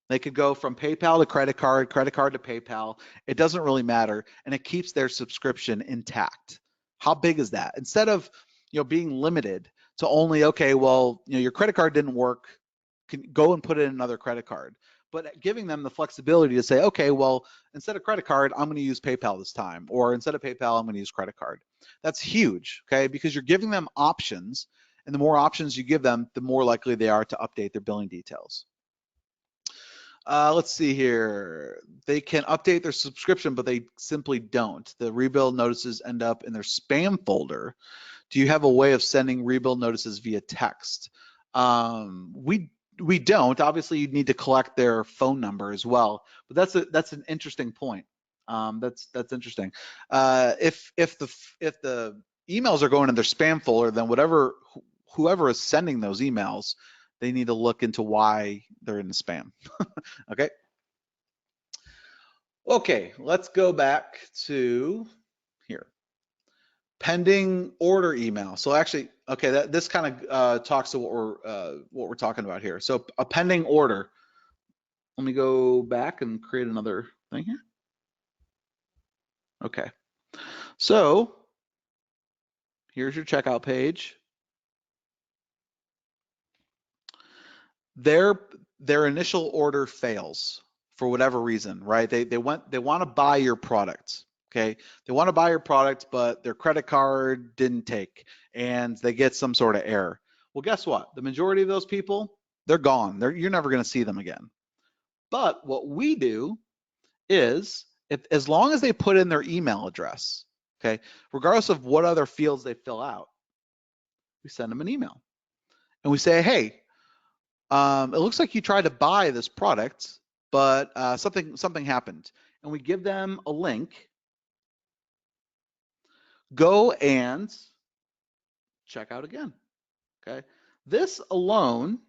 They could go from PayPal to credit card to PayPal. It doesn't really matter, and it keeps their subscription intact. How big is that? Instead of being limited to only, okay, well, your credit card didn't work, can go and put in another credit card, but giving them the flexibility to say, okay, well, instead of credit card, I'm going to use PayPal this time, or instead of PayPal, I'm going to use credit card. That's huge, okay, because you're giving them options, and the more options you give them, the more likely they are to update their billing details. Let's see here. They can update their subscription, but they simply don't. The rebill notices end up in their spam folder. Do you have a way of sending rebill notices via text? We don't. Obviously, you'd need to collect their phone number as well. But that's an interesting point. That's interesting. If the emails are going in their spam folder, then whoever is sending those emails, they need to look into why they're in the spam. Okay. Okay, let's go back to here. Pending order email. So actually, okay, this kind of talks to what we're talking about here. So a pending order. Let me go back and create another thing here. Okay. So here's your checkout page. Their initial order fails for whatever reason, right? They want to buy your product. Okay, they want to buy your product, but their credit card didn't take, and they get some sort of error. Well, guess what? The majority of those people, they're gone. You're never going to see them again. But what we do is, as long as they put in their email address, okay, regardless of what other fields they fill out, we send them an email, and we say, hey, it looks like you tried to buy this product, but something happened, and we give them a link. Go and check out again. Okay, this alone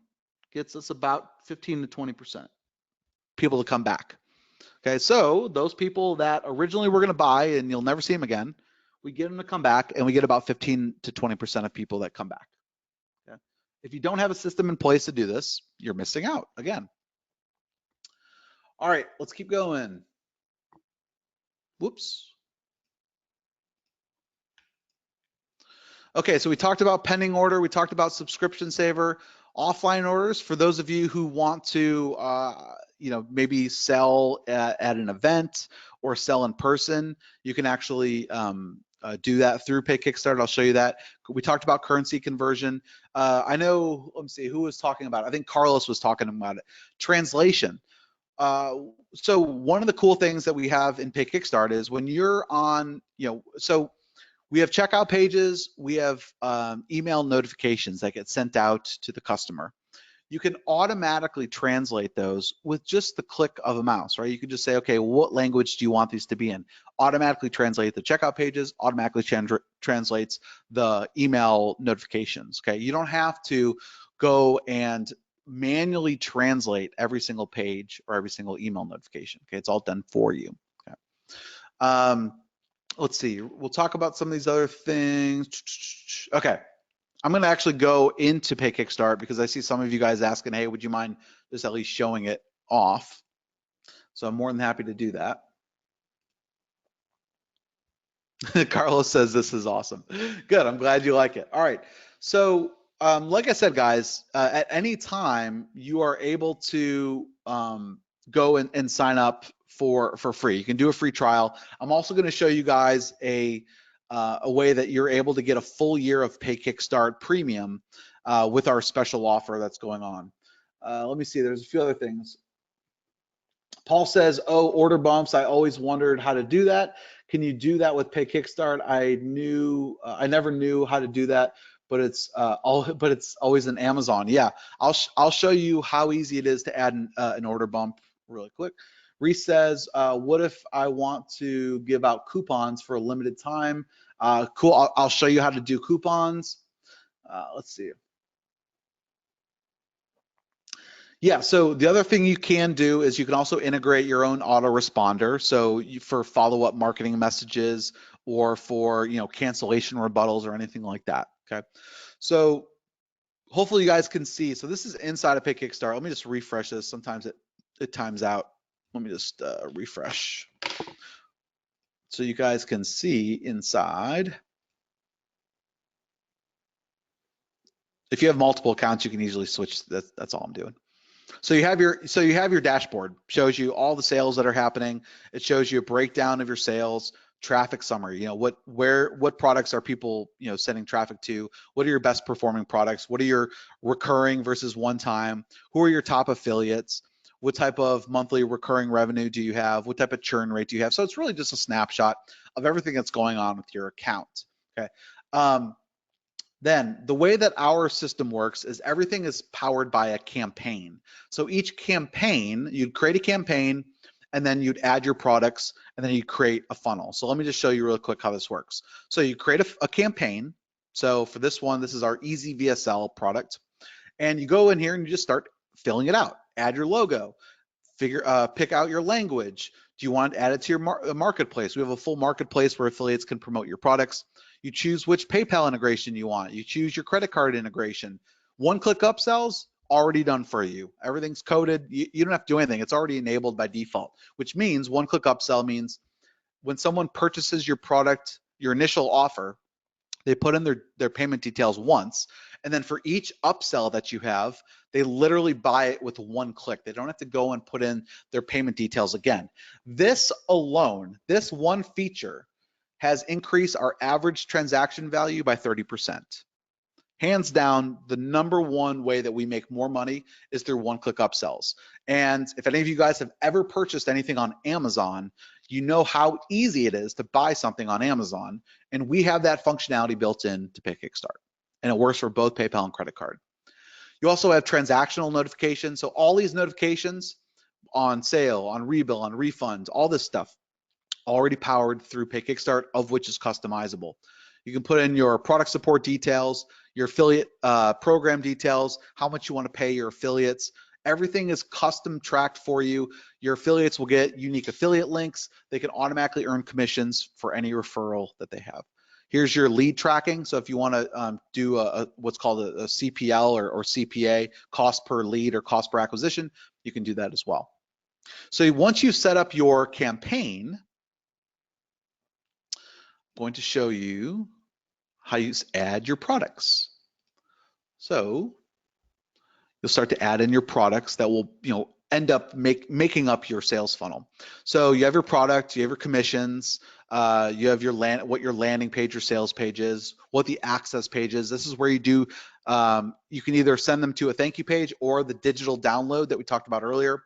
gets us about 15 to 20% people to come back. Okay, so those people that originally were going to buy and you'll never see them again, we get them to come back, and we get about 15 to 20% of people that come back. Okay? If you don't have a system in place to do this, you're missing out again. All right, let's keep going. Whoops. Okay, so we talked about pending order, we talked about subscription saver, offline orders. For those of you who want to, maybe sell at an event or sell in person, you can actually do that through PayKickstart. I'll show you that. We talked about currency conversion. I know, let me see, who was talking about it? I think Carlos was talking about it. Translation. So one of the cool things that we have in PayKickstart is when you're on, so we have checkout pages, we have email notifications that get sent out to the customer. You can automatically translate those with just the click of a mouse, right? You can just say, okay, what language do you want these to be in? Automatically translate the checkout pages, automatically translates the email notifications, okay? You don't have to go and manually translate every single page or every single email notification, okay? It's all done for you, okay? Let's see, we'll talk about some of these other things. Okay, I'm gonna actually go into PayKickstart because I see some of you guys asking, hey, would you mind just at least showing it off? So I'm more than happy to do that. Carlos says this is awesome. Good, I'm glad you like it. All right, so like I said, guys, at any time you are able to go and sign up for free. You can do a free trial. I'm also going to show you guys a way that you're able to get a full year of PayKickstart Premium with our special offer that's going on. Let me see, there's a few other things. Paul says, oh, order bumps. I always wondered how to do that. Can you do that with PayKickstart? I never knew how to do that, but it's always in Amazon. Yeah, I'll show you how easy it is to add an order bump really quick. Reese says, what if I want to give out coupons for a limited time? Cool. I'll show you how to do coupons. Let's see. Yeah, so the other thing you can do is you can also integrate your own autoresponder. So for follow-up marketing messages or for, cancellation rebuttals or anything like that. Okay. So hopefully you guys can see. So this is inside of PayKickstart. Let me just refresh this. Sometimes it times out. Let me just refresh so you guys can see inside. If you have multiple accounts, you can easily switch. That's all I'm doing. So you have your dashboard, shows you all the sales that are happening. It shows you a breakdown of your sales, traffic summary, what products are people, sending traffic to? What are your best performing products? What are your recurring versus one time? Who are your top affiliates? What type of monthly recurring revenue do you have? What type of churn rate do you have? So it's really just a snapshot of everything that's going on with your account. Okay. Then the way that our system works is everything is powered by a campaign. So each campaign, you'd create a campaign and then you'd add your products and then you create a funnel. So let me just show you real quick how this works. So you create a campaign. So for this one, this is our Easy VSL product. And you go in here and you just start filling it out. Add your logo, pick out your language. Do you want to add it to your marketplace? We have a full marketplace where affiliates can promote your products. You choose which PayPal integration you want. You choose your credit card integration. One-click upsells, already done for you. Everything's coded. You don't have to do anything. It's already enabled by default, which means one-click upsell means when someone purchases your product, your initial offer, they put in their payment details once, and then for each upsell that you have, they literally buy it with one click. They don't have to go and put in their payment details again. This alone, this one feature has increased our average transaction value by 30%. Hands down, the number one way that we make more money is through one-click upsells. And if any of you guys have ever purchased anything on Amazon, you know how easy it is to buy something on Amazon. And we have that functionality built in to PayKickstart. And it works for both PayPal and credit card. You also have transactional notifications. So all these notifications on sale, on rebill, on refunds, all this stuff already powered through PayKickstart, of which is customizable. You can put in your product support details, your affiliate program details, how much you want to pay your affiliates. Everything is custom tracked for you. Your affiliates will get unique affiliate links. They can automatically earn commissions for any referral that they have. Here's your lead tracking. So if you want to do what's called a CPL or CPA, cost per lead or cost per acquisition, you can do that as well. So once you've set up your campaign, I'm going to show you how you add your products. So you'll start to add in your products that will, end up making up your sales funnel. So you have your product, you have your commissions, you have your what your landing page or sales page is, what the access page is. This is where you do, you can either send them to a thank you page or the digital download that we talked about earlier.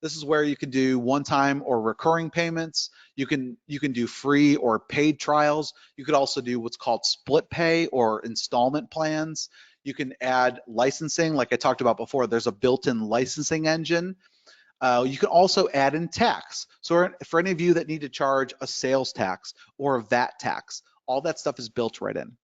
This is where you can do one-time or recurring payments. You can do free or paid trials. You could also do what's called split pay or installment plans. You can add licensing, like I talked about before. There's a built-in licensing engine. You can also add in tax. So for any of you that need to charge a sales tax or a VAT tax, all that stuff is built right in.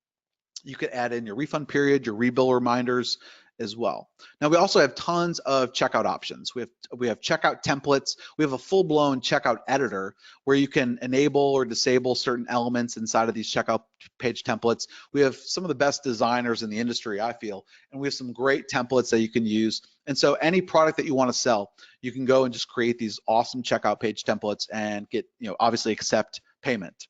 You could add in your refund period, your rebill reminders as well. Now we also have tons of checkout options. We have checkout templates. We have a full-blown checkout editor where you can enable or disable certain elements inside of these checkout page templates. We have some of the best designers in the industry, I feel, and we have some great templates that you can use. And so any product that you want to sell, you can go and just create these awesome checkout page templates and get, obviously accept payment.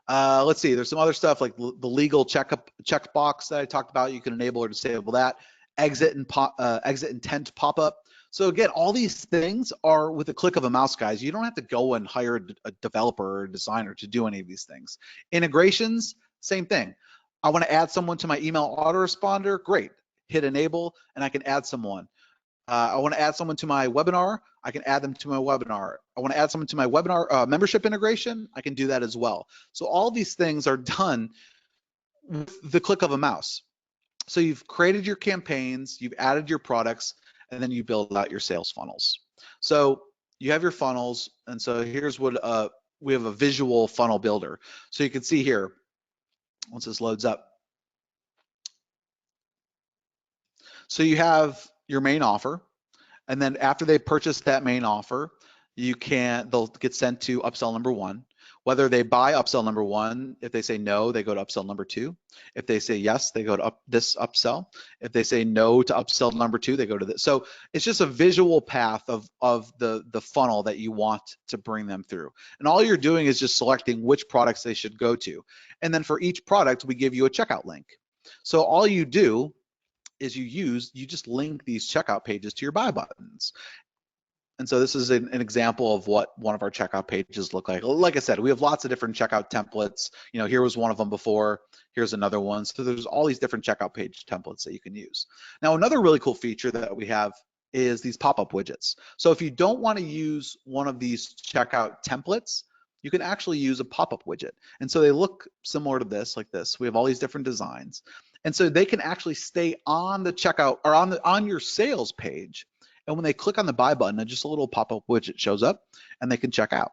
Let's see, there's some other stuff like the legal checkbox that I talked about. You can enable or disable that. Exit intent pop-up. So again, all these things are with a click of a mouse, guys. You don't have to go and hire a developer or a designer to do any of these things. Integrations, same thing. I want to add someone to my email autoresponder. Great. Hit enable, and I can add someone. I want to add someone to my webinar. I can add them to my webinar. I want to add someone to my webinar membership integration. I can do that as well. So all these things are done with the click of a mouse. So you've created your campaigns, you've added your products, and then you build out your sales funnels. So you have your funnels, and so here's what we have a visual funnel builder. So you can see here, once this loads up. So you have your main offer, and then after they purchase that main offer, they'll get sent to upsell number 1. Whether they buy upsell number 1, if they say no, they go to upsell number 2. If they say yes, they go to this upsell. If they say no to upsell number 2, they go to this. So it's just a visual path of the funnel that you want to bring them through. And all you're doing is just selecting which products they should go to. And then for each product, we give you a checkout link. So all you do is you just link these checkout pages to your buy buttons. And so this is an example of what one of our checkout pages look like. Like I said, we have lots of different checkout templates. You know, here was one of them before. Here's another one. So there's all these different checkout page templates that you can use. Now, another really cool feature that we have is these pop-up widgets. So if you don't want to use one of these checkout templates, you can actually use a pop-up widget. And so they look similar to this, like this. We have all these different designs. And so they can actually stay on the checkout or on your sales page. And when they click on the buy button, just a little pop-up widget shows up and they can check out.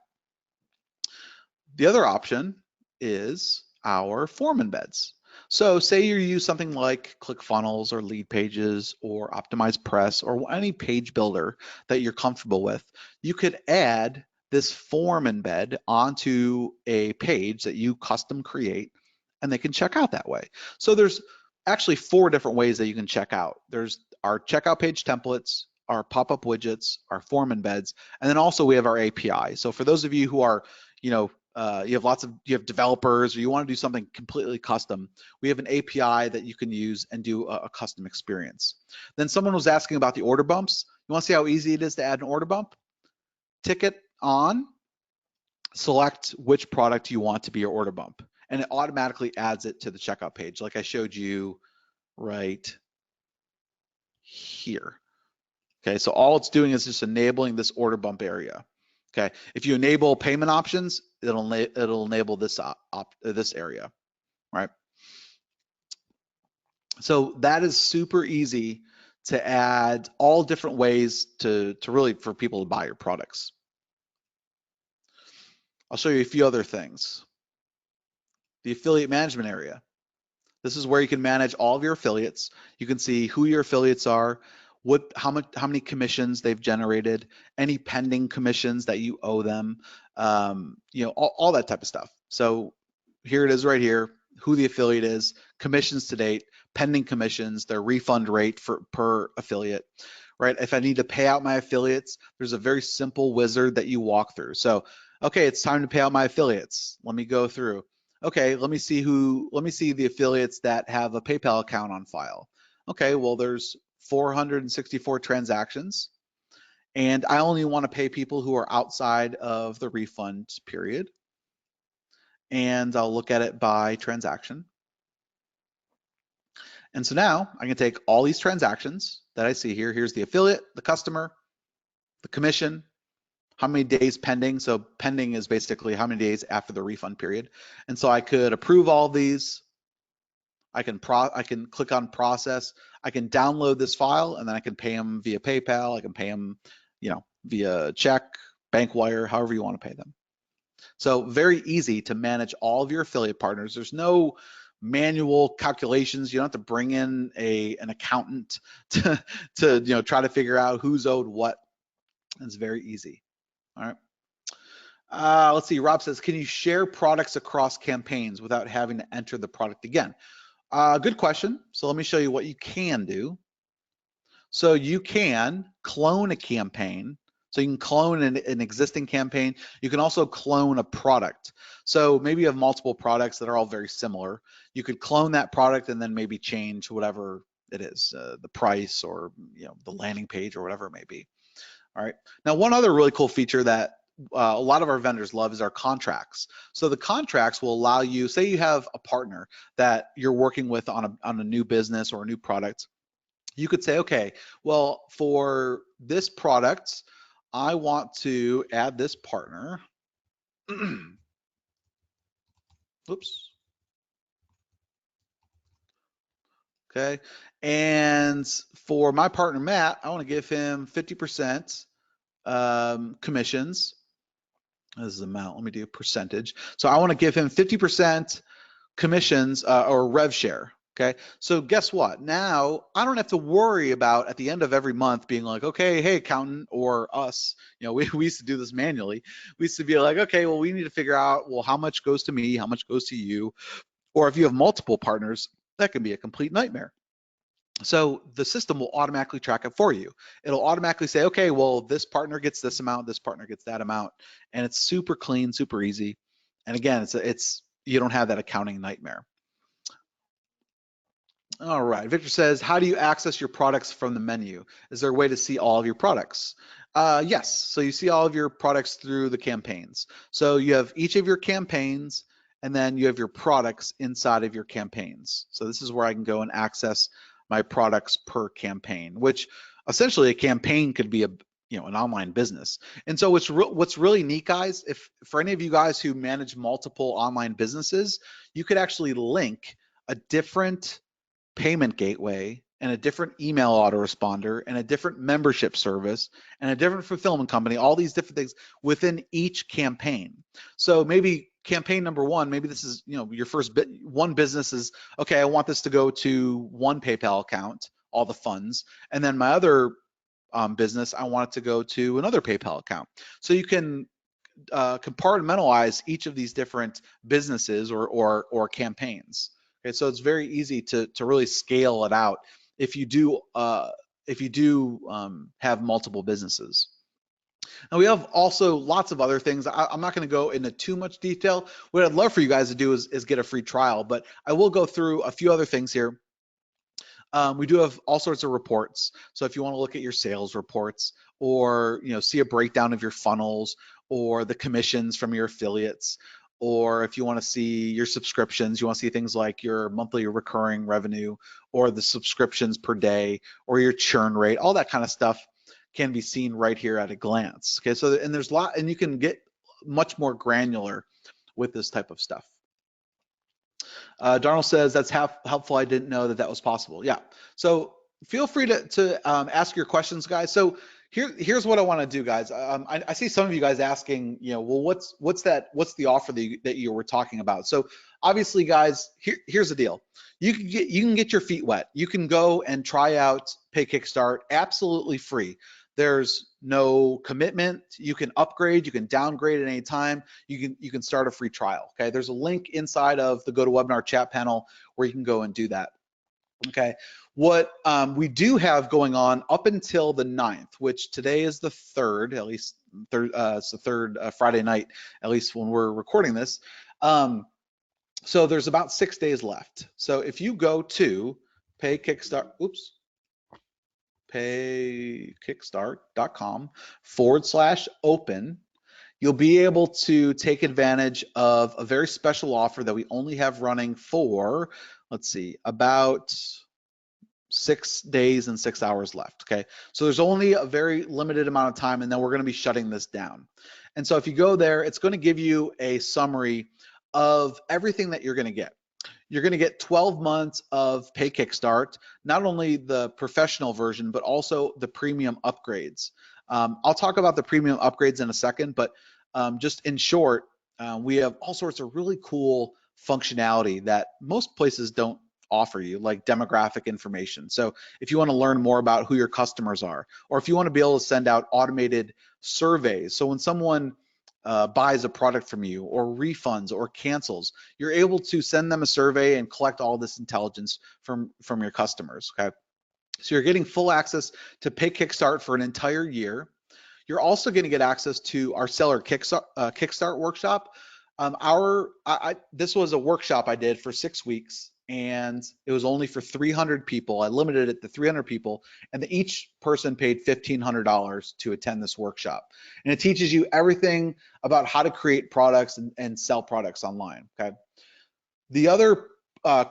The other option is our form embeds. So say you use something like ClickFunnels or Lead Pages or Optimize Press or any page builder that you're comfortable with, you could add this form embed onto a page that you custom create and they can check out that way. So there's actually 4 different ways that you can check out. There's our checkout page templates, our pop-up widgets, our form embeds, and then also we have our API. So for those of you who are, you have developers or you want to do something completely custom, we have an API that you can use and do a custom experience. Then someone was asking about the order bumps. You want to see how easy it is to add an order bump? Tick on, select which product you want to be your order bump, and it automatically adds it to the checkout page, like I showed you right here. Okay, so all it's doing is just enabling this order bump area. Okay, if you enable payment options, it'll enable this this area, right? So that is super easy to add all different ways to really for people to buy your products. I'll show you a few other things. The affiliate management area. This is where you can manage all of your affiliates. You can see who your affiliates are, how many commissions they've generated, any pending commissions that you owe them, all that type of stuff. So here it is right here, who the affiliate is, commissions to date, pending commissions, their refund rate per affiliate, right? If I need to pay out my affiliates, there's a very simple wizard that you walk through. So, okay, it's time to pay out my affiliates. Let me go through. Okay, let me see the affiliates that have a PayPal account on file. Okay, well, there's 464 transactions, and I only want to pay people who are outside of the refund period. And I'll look at it by transaction. And so now I can take all these transactions that I see here. Here's the affiliate, the customer, the commission, how many days pending. So pending is basically how many days after the refund period. And so I could approve all these. I can click on process. I can download this file and then I can pay them via PayPal. I can pay them, via check, bank wire, however you want to pay them. So very easy to manage all of your affiliate partners. There's no manual calculations. You don't have to bring in an accountant to try to figure out who's owed what. It's very easy. All right. Let's see. Rob says, can you share products across campaigns without having to enter the product again? Good question. So let me show you what you can do. So you can clone a campaign. So you can clone an existing campaign. You can also clone a product. So maybe you have multiple products that are all very similar. You could clone that product and then maybe change whatever it is, the price or the landing page or whatever it may be. All right. Now, one other really cool feature that a lot of our vendors love is our contracts. So the contracts will allow you, say you have a partner that you're working with on a new business or a new product. You could say, okay, well, for this product, I want to add this partner. Oops. Okay. And for my partner, Matt, I want to give him 50% commissions. This is the amount. Let me do a percentage. So I want to give him 50% commissions or rev share. Okay, so guess what? Now I don't have to worry about at the end of every month being like, okay, hey, accountant, or us, we used to do this manually. We used to be like, okay, well, we need to figure out, well, how much goes to me, how much goes to you, or if you have multiple partners, that can be a complete nightmare. So the system will automatically track it for you. It'll automatically say, okay, well, this partner gets this amount, this partner gets that amount, and it's super clean, super easy. And again, it's you don't have that accounting nightmare. All right, Victor says, how do you access your products from the menu? Is there a way to see all of your products? Yes, so you see all of your products through the campaigns. So you have each of your campaigns, and then you have your products inside of your campaigns. So this is where I can go and access my products per campaign, which essentially a campaign could be an online business. And so what's really neat, guys, if for any of you guys who manage multiple online businesses, you could actually link a different payment gateway and a different email autoresponder and a different membership service and a different fulfillment company, all these different things within each campaign. So maybe campaign number one, maybe this is, your first one business is, okay, I want this to go to one PayPal account, all the funds, and then my other business, I want it to go to another PayPal account. So you can compartmentalize each of these different businesses or campaigns. Okay, so it's very easy to really scale it out if you do have multiple businesses. Now we have also lots of other things. I'm not going to go into too much detail. What I'd love for you guys to do is get a free trial, but I will go through a few other things here. We do have all sorts of reports. So if you want to look at your sales reports, or see a breakdown of your funnels, or the commissions from your affiliates, or if you want to see your subscriptions, you want to see things like your monthly recurring revenue, or the subscriptions per day, or your churn rate, all that kind of stuff can be seen right here at a glance. Okay, so and there's a lot, and you can get much more granular with this type of stuff. Darnell says, that's helpful. I didn't know that was possible. Yeah. So feel free to ask your questions, guys. So here's what I want to do, guys. I see some of you guys asking, well, what's the offer that you were talking about? So obviously, guys, here's the deal. You can get your feet wet. You can go and try out PayKickstart absolutely free. There's no commitment. You can upgrade, you can downgrade at any time. You can start a free trial. Okay, there's a link inside of the GoToWebinar chat panel where you can go and do that. Okay, what we do have going on up until the 9th, which today is the 3rd, at least it's the 3rd Friday night, at least when we're recording this. So there's about 6 days left. So if you go to paykickstart.com/open, you'll be able to take advantage of a very special offer that we only have running for, let's see, about 6 days and 6 hours left. Okay, so there's only a very limited amount of time, and then we're going to be shutting this down. And so if you go there, it's going to give you a summary of everything that you're going to get. You're going to get 12 months of PayKickstart, not only the professional version, but also the premium upgrades. I'll talk about the premium upgrades in a second, but just in short, we have all sorts of really cool functionality that most places don't offer you, like demographic information. So if you want to learn more about who your customers are, or if you want to be able to send out automated surveys, so when someone buys a product from you, or refunds or cancels, you're able to send them a survey and collect all this intelligence from your customers. Okay, so you're getting full access to PayKickstart for an entire year. You're also going to get access to our seller Kickstart workshop. This was a workshop I did for 6 weeks, and it was only for 300 people. I limited it to 300 people, and each person paid $1,500 to attend this workshop. And it teaches you everything about how to create products and sell products online. Okay. The other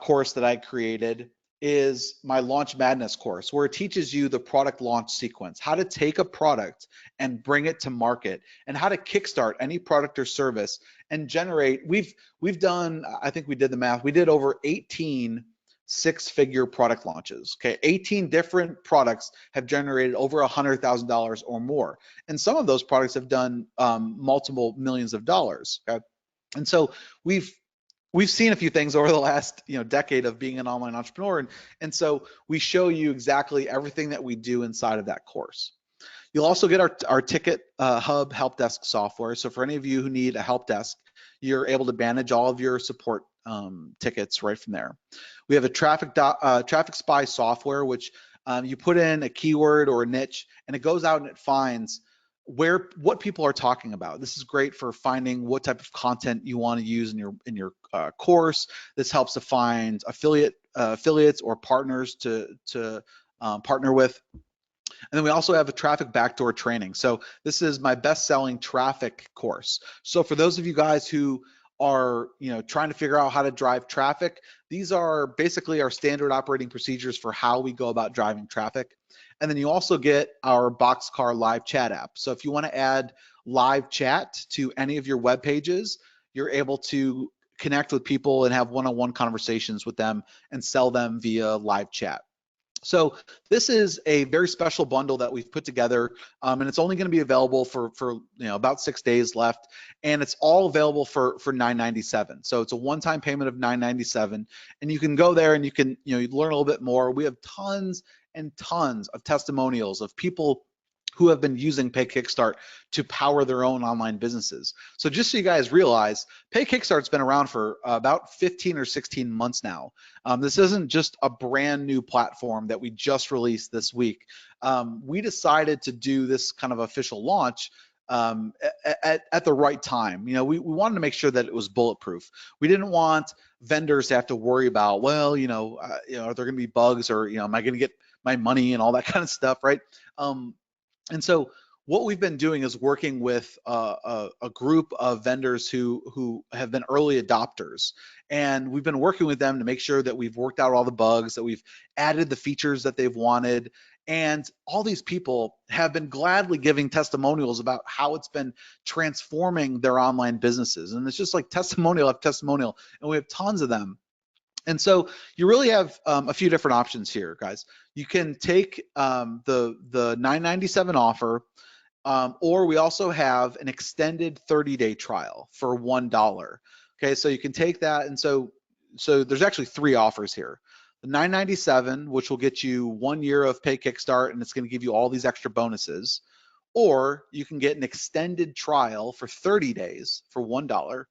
course that I created is my Launch Madness course, where it teaches you the product launch sequence, how to take a product and bring it to market, and how to kickstart any product or service and generate. We've done, I think we did the math, we did over 18 six-figure product launches. Okay, 18 different products have generated over $100,000 or more, and some of those products have done multiple millions of dollars. Okay, and so we've we've seen a few things over the last decade of being an online entrepreneur, and so we show you exactly everything that we do inside of that course. You'll also get our ticket hub help desk software. So for any of you who need a help desk, you're able to manage all of your support tickets right from there. We have a traffic spy software, which you put in a keyword or a niche, and it goes out and it finds what people are talking about. This is great for finding what type of content you want to use in your course. This helps to find affiliates or partners to partner with. And then we also have a traffic backdoor training. So this is my best-selling traffic course. So for those of you guys who are trying to figure out how to drive traffic, these are basically our standard operating procedures for how we go about driving traffic. And then you also get our Boxcar live chat app. So if you want to add live chat to any of your web pages, you're able to connect with people and have one-on-one conversations with them and sell them via live chat. So this is a very special bundle that we've put together, and it's only going to be available for about 6 days left, and it's all available for $9.97. So it's a one-time payment of $9.97, and you can go there and you can you learn a little bit more. We have tons and tons of testimonials of people who have been using PayKickstart to power their own online businesses. So just so you guys realize, PayKickstart's been around for about 15 or 16 months now. This isn't just a brand new platform that we just released this week. We decided to do this kind of official launch at the right time. We wanted to make sure that it was bulletproof. We didn't want vendors to have to worry about, well, are there going to be bugs, or am I going to get my money and all that kind of stuff, right? And so what we've been doing is working with a group of vendors who have been early adopters, and we've been working with them to make sure that we've worked out all the bugs, that we've added the features that they've wanted. And all these people have been gladly giving testimonials about how it's been transforming their online businesses. And it's just like testimonial after testimonial, and we have tons of them. And so you really have a few different options here, guys. You can take the $9.97 offer, or we also have an extended 30-day trial for $1. Okay, so you can take that, and so there's actually 3 offers here. The $9.97, which will get you 1 year of PayKickstart, and it's going to give you all these extra bonuses. Or you can get an extended trial for 30 days for $1.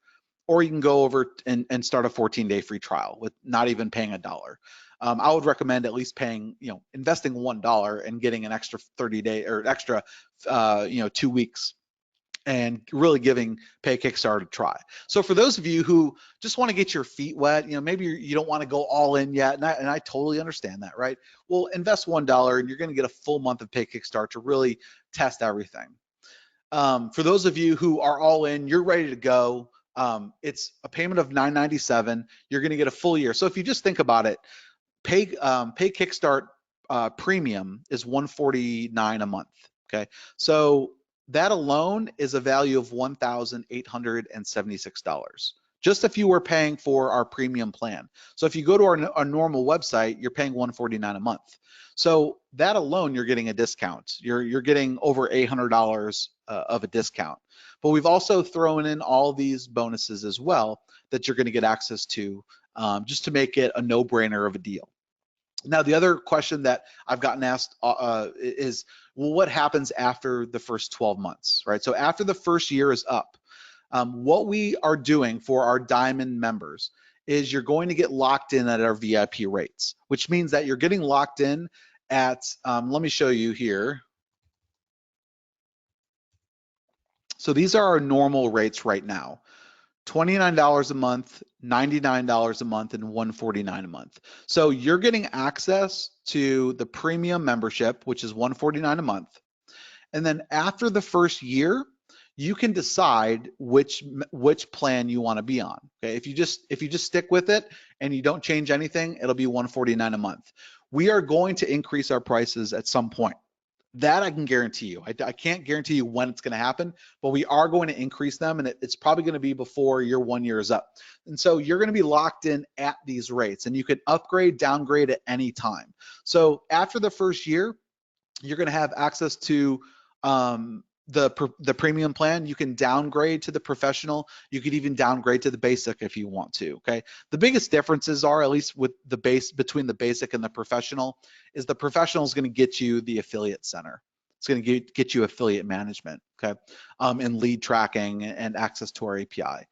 Or you can go over and start a 14-day free trial with not even paying $1. I would recommend at least paying, investing $1 and getting an extra 30-day or extra, 2 weeks, and really giving PayKickstart a try. So for those of you who just want to get your feet wet, maybe you don't want to go all in yet, and I totally understand that, right? Well, invest $1 and you're going to get a full month of PayKickstart to really test everything. For those of you who are all in, you're ready to go. It's a payment of $9.97. You're going to get a full year. So if you just think about it, PayKickstart premium is $149 a month. Okay, so that alone is a value of $1,876. Just if you were paying for our premium plan. So if you go to our normal website, you're paying $149 a month. So that alone, you're getting a discount. You're getting over $800 of a discount. But we've also thrown in all these bonuses as well that you're going to get access to, just to make it a no-brainer of a deal. Now, the other question that I've gotten asked is, well, what happens after the first 12 months, right? So after the first year is up, what we are doing for our Diamond members is you're going to get locked in at our VIP rates, which means that you're getting locked in at, let me show you here. So these are our normal rates right now. $29 a month, $99 a month, and $149 a month. So you're getting access to the premium membership, which is $149 a month. And then after the first year, you can decide which plan you want to be on. Okay, if you just stick with it and you don't change anything, it'll be $149 a month. We are going to increase our prices at some point. That I can guarantee you. I can't guarantee you when it's going to happen, but we are going to increase them, and it's probably going to be before your 1 year is up. And so you're going to be locked in at these rates, and you can upgrade, downgrade at any time. So after the first year, you're going to have access to the premium plan, you can downgrade to the professional. You could even downgrade to the basic if you want to. Okay. The biggest differences are, at least with the base, between the basic and the professional, is the professional is going to get you the affiliate center. It's going to get you affiliate management. Okay. And lead tracking and access to our API.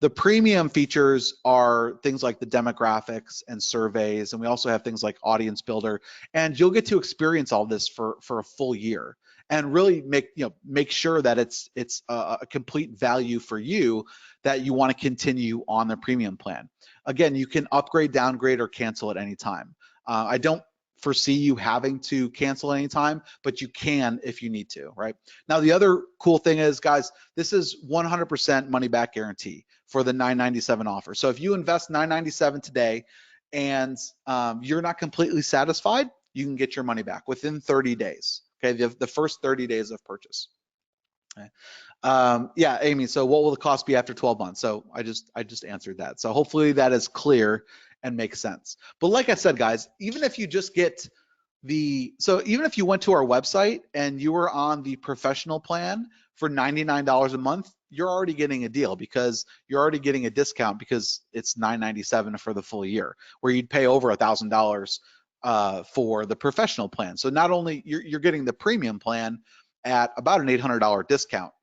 The premium features are things like the demographics and surveys, and we also have things like audience builder, and you'll get to experience all this for a full year and really make sure that it's a complete value for you, that you want to continue on the premium plan. Again, you can upgrade, downgrade, or cancel at any time. I don't foresee you having to cancel any time, but you can if you need to, right? Now, the other cool thing is, guys, this is 100% money back guarantee for the $9.97 offer. So if you invest $9.97 today and you're not completely satisfied, you can get your money back within 30 days. Okay, the first 30 days of purchase. Okay. Yeah, Amy, so what will the cost be after 12 months? So I just answered that. So hopefully that is clear and makes sense. But like I said, guys, even if you just get even if you went to our website and you were on the professional plan for $99 a month, you're already getting a deal, because you're already getting a discount, because it's $9.97 for the full year, where you'd pay over $1,000 for the professional plan. So not only you're getting the premium plan at about an $800 discount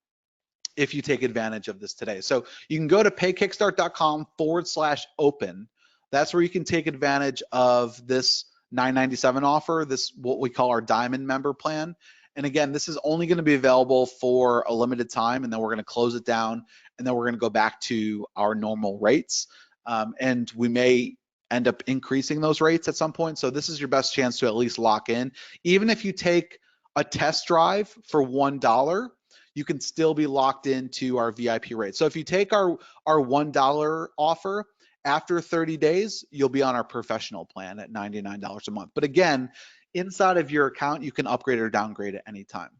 if you take advantage of this today. So you can go to paykickstart.com/open. That's where you can take advantage of this $9.97 offer, this what we call our diamond member plan. And again, this is only going to be available for a limited time, and then we're going to close it down, and then we're going to go back to our normal rates. And we may end up increasing those rates at some point. So this is your best chance to at least lock in. Even if you take a test drive for $1, you can still be locked into our VIP rate. So if you take our $1 offer, after 30 days, you'll be on our professional plan at $99 a month. But again, inside of your account, you can upgrade or downgrade at any time.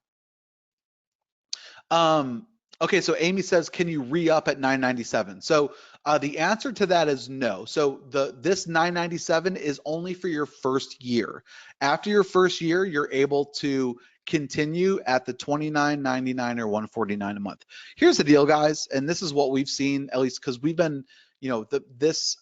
Okay, so Amy says, can you re-up at $9.97? So the answer to that is no. So this $9.97 is only for your first year. After your first year, you're able to continue at the $29.99 or $149 a month. Here's the deal, guys, and this is what we've seen, at least because we've been, this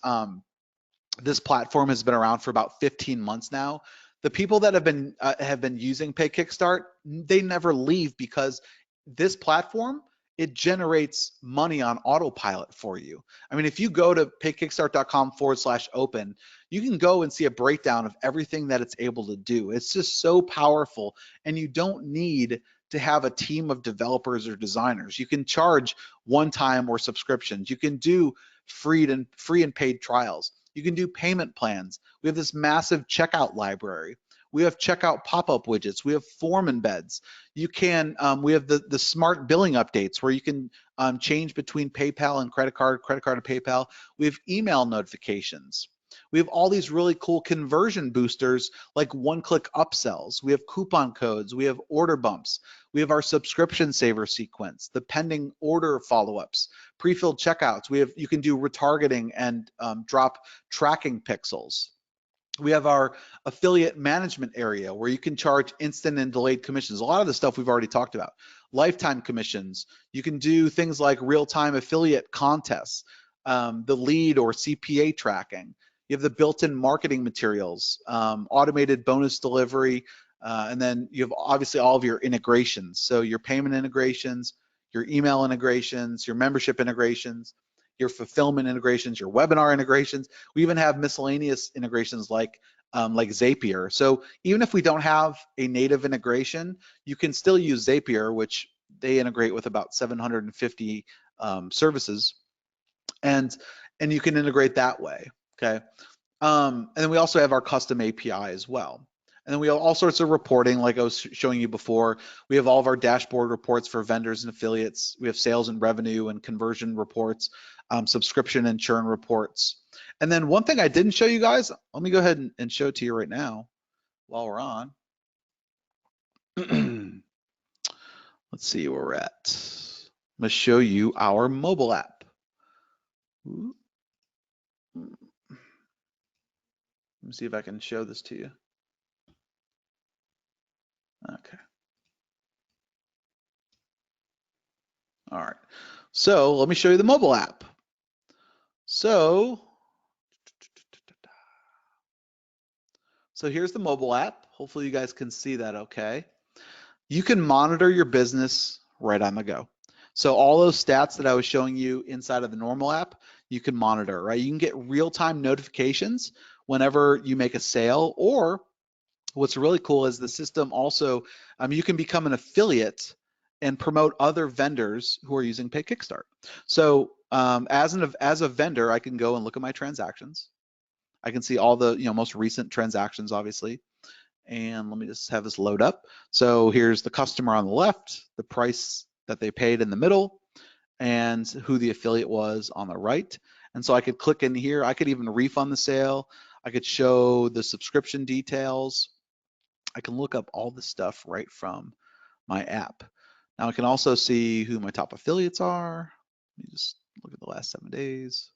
platform has been around for about 15 months now. The people that have been using PayKickstart, they never leave, because this platform, it generates money on autopilot for you. I mean, if you go to paykickstart.com/open, you can go and see a breakdown of everything that it's able to do. It's just so powerful, and you don't need to have a team of developers or designers. You can charge one-time or subscriptions. You can do free and paid trials. You can do payment plans. We have this massive checkout library. We have checkout pop-up widgets. We have form embeds. You can, we have the smart billing updates, where you can change between PayPal and credit card and PayPal. We have email notifications. We have all these really cool conversion boosters, like one-click upsells. We have coupon codes. We have order bumps. We have our subscription saver sequence, the pending order follow-ups, pre-filled checkouts. You can do retargeting and drop tracking pixels. We have our affiliate management area, where you can charge instant and delayed commissions. A lot of the stuff we've already talked about. Lifetime commissions. You can do things like real-time affiliate contests, the lead or CPA tracking. You have the built-in marketing materials, automated bonus delivery, and then you have obviously all of your integrations. So your payment integrations, your email integrations, your membership integrations, your fulfillment integrations, your webinar integrations. We even have miscellaneous integrations like Zapier. So even if we don't have a native integration, you can still use Zapier, which they integrate with about 750 services, and you can integrate that way. Okay. And then we also have our custom API as well. And then we have all sorts of reporting, like I was showing you before. We have all of our dashboard reports for vendors and affiliates. We have sales and revenue and conversion reports, subscription and churn reports. And then one thing I didn't show you guys, let me go ahead and show it to you right now while we're on. Let's see where we're at. I'm gonna show you our mobile app. Let me see if I can show this to you. Okay. All right. So let me show you the mobile app. So here's the mobile app. Hopefully you guys can see that okay. You can monitor your business right on the go. So all those stats that I was showing you inside of the normal app, you can monitor, right? You can get real-time notifications whenever you make a sale, or what's really cool is the system also, you can become an affiliate and promote other vendors who are using PayKickstart. So as a vendor, I can go and look at my transactions. I can see all the most recent transactions, obviously. And let me just have this load up. So here's the customer on the left, the price that they paid in the middle, and who the affiliate was on the right. And so I could click in here. I could even refund the sale. I could show the subscription details. I can look up all this stuff right from my app. Now I can also see who my top affiliates are. Let me just look at the last 7 days.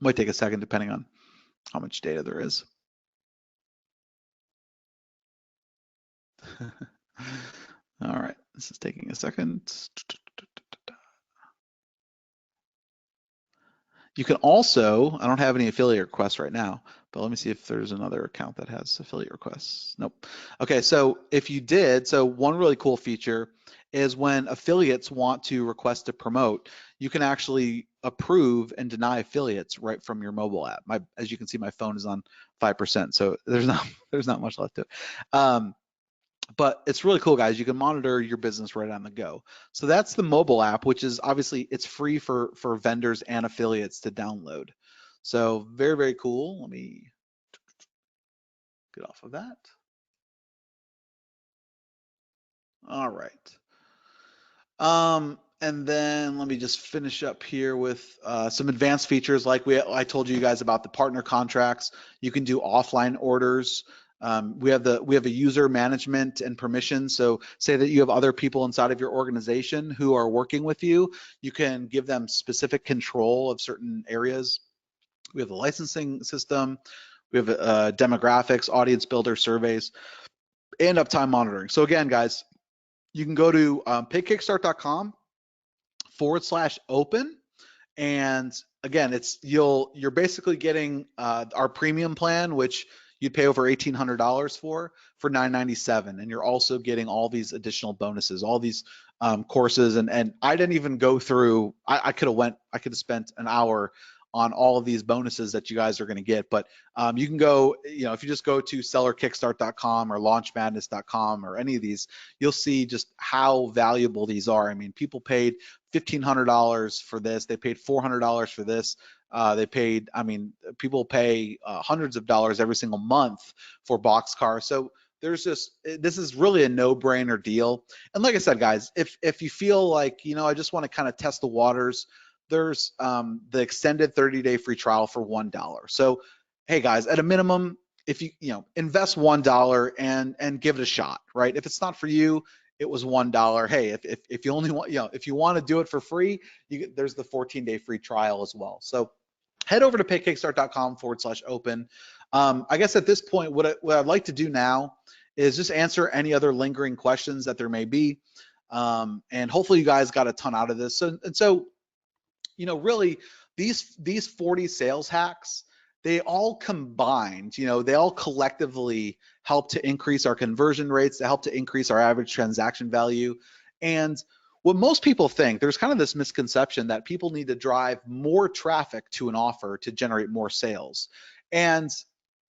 Might take a second depending on how much data there is. All right, this is taking a second. You can also, I don't have any affiliate requests right now, but let me see if there's another account that has affiliate requests. Nope. Okay, so if you did, so one really cool feature is when affiliates want to request to promote, you can actually approve and deny affiliates right from your mobile app. As you can see, my phone is on 5%, so there's not much left to it. But it's really cool, guys. You can monitor your business right on the go. So that's the mobile app, which is obviously it's free for vendors and affiliates to download. So very, very cool. Let me get off of that. All right. And then let me just finish up here with some advanced features like I told you guys about the partner contracts. You can do offline orders. We have a user management and permission. So say that you have other people inside of your organization who are working with you. You can give them specific control of certain areas. We have the licensing system. We have demographics, audience builder, surveys, and uptime monitoring. So again, guys, you can go to paykickstart.com/open, and again, you're basically getting our premium plan, which you'd pay over $1,800 for $997, and you're also getting all these additional bonuses, all these courses, and I didn't even go through. I could have spent an hour on all of these bonuses that you guys are going to get, but you can go, if you just go to sellerkickstart.com or launchmadness.com or any of these, you'll see just how valuable these are. I mean, people paid $1,500 for this. They paid $400 for this. People pay hundreds of dollars every single month for Boxcar. So this is really a no-brainer deal. And like I said, guys, if you feel like, I just want to kind of test the waters, there's the extended 30-day free trial for $1. So, hey guys, at a minimum, if you invest $1 and give it a shot, right? If it's not for you, it was $1. Hey, if you only want, if you want to do it for free, there's the 14-day free trial as well. So head over to paykickstart.com/open. I guess at this point, what I'd like to do now is just answer any other lingering questions that there may be. And hopefully you guys got a ton out of this. So really these 40 sales hacks, they all combined, they all collectively help to increase our conversion rates, to help to increase our average transaction value. And what most people think, there's kind of this misconception that people need to drive more traffic to an offer to generate more sales. And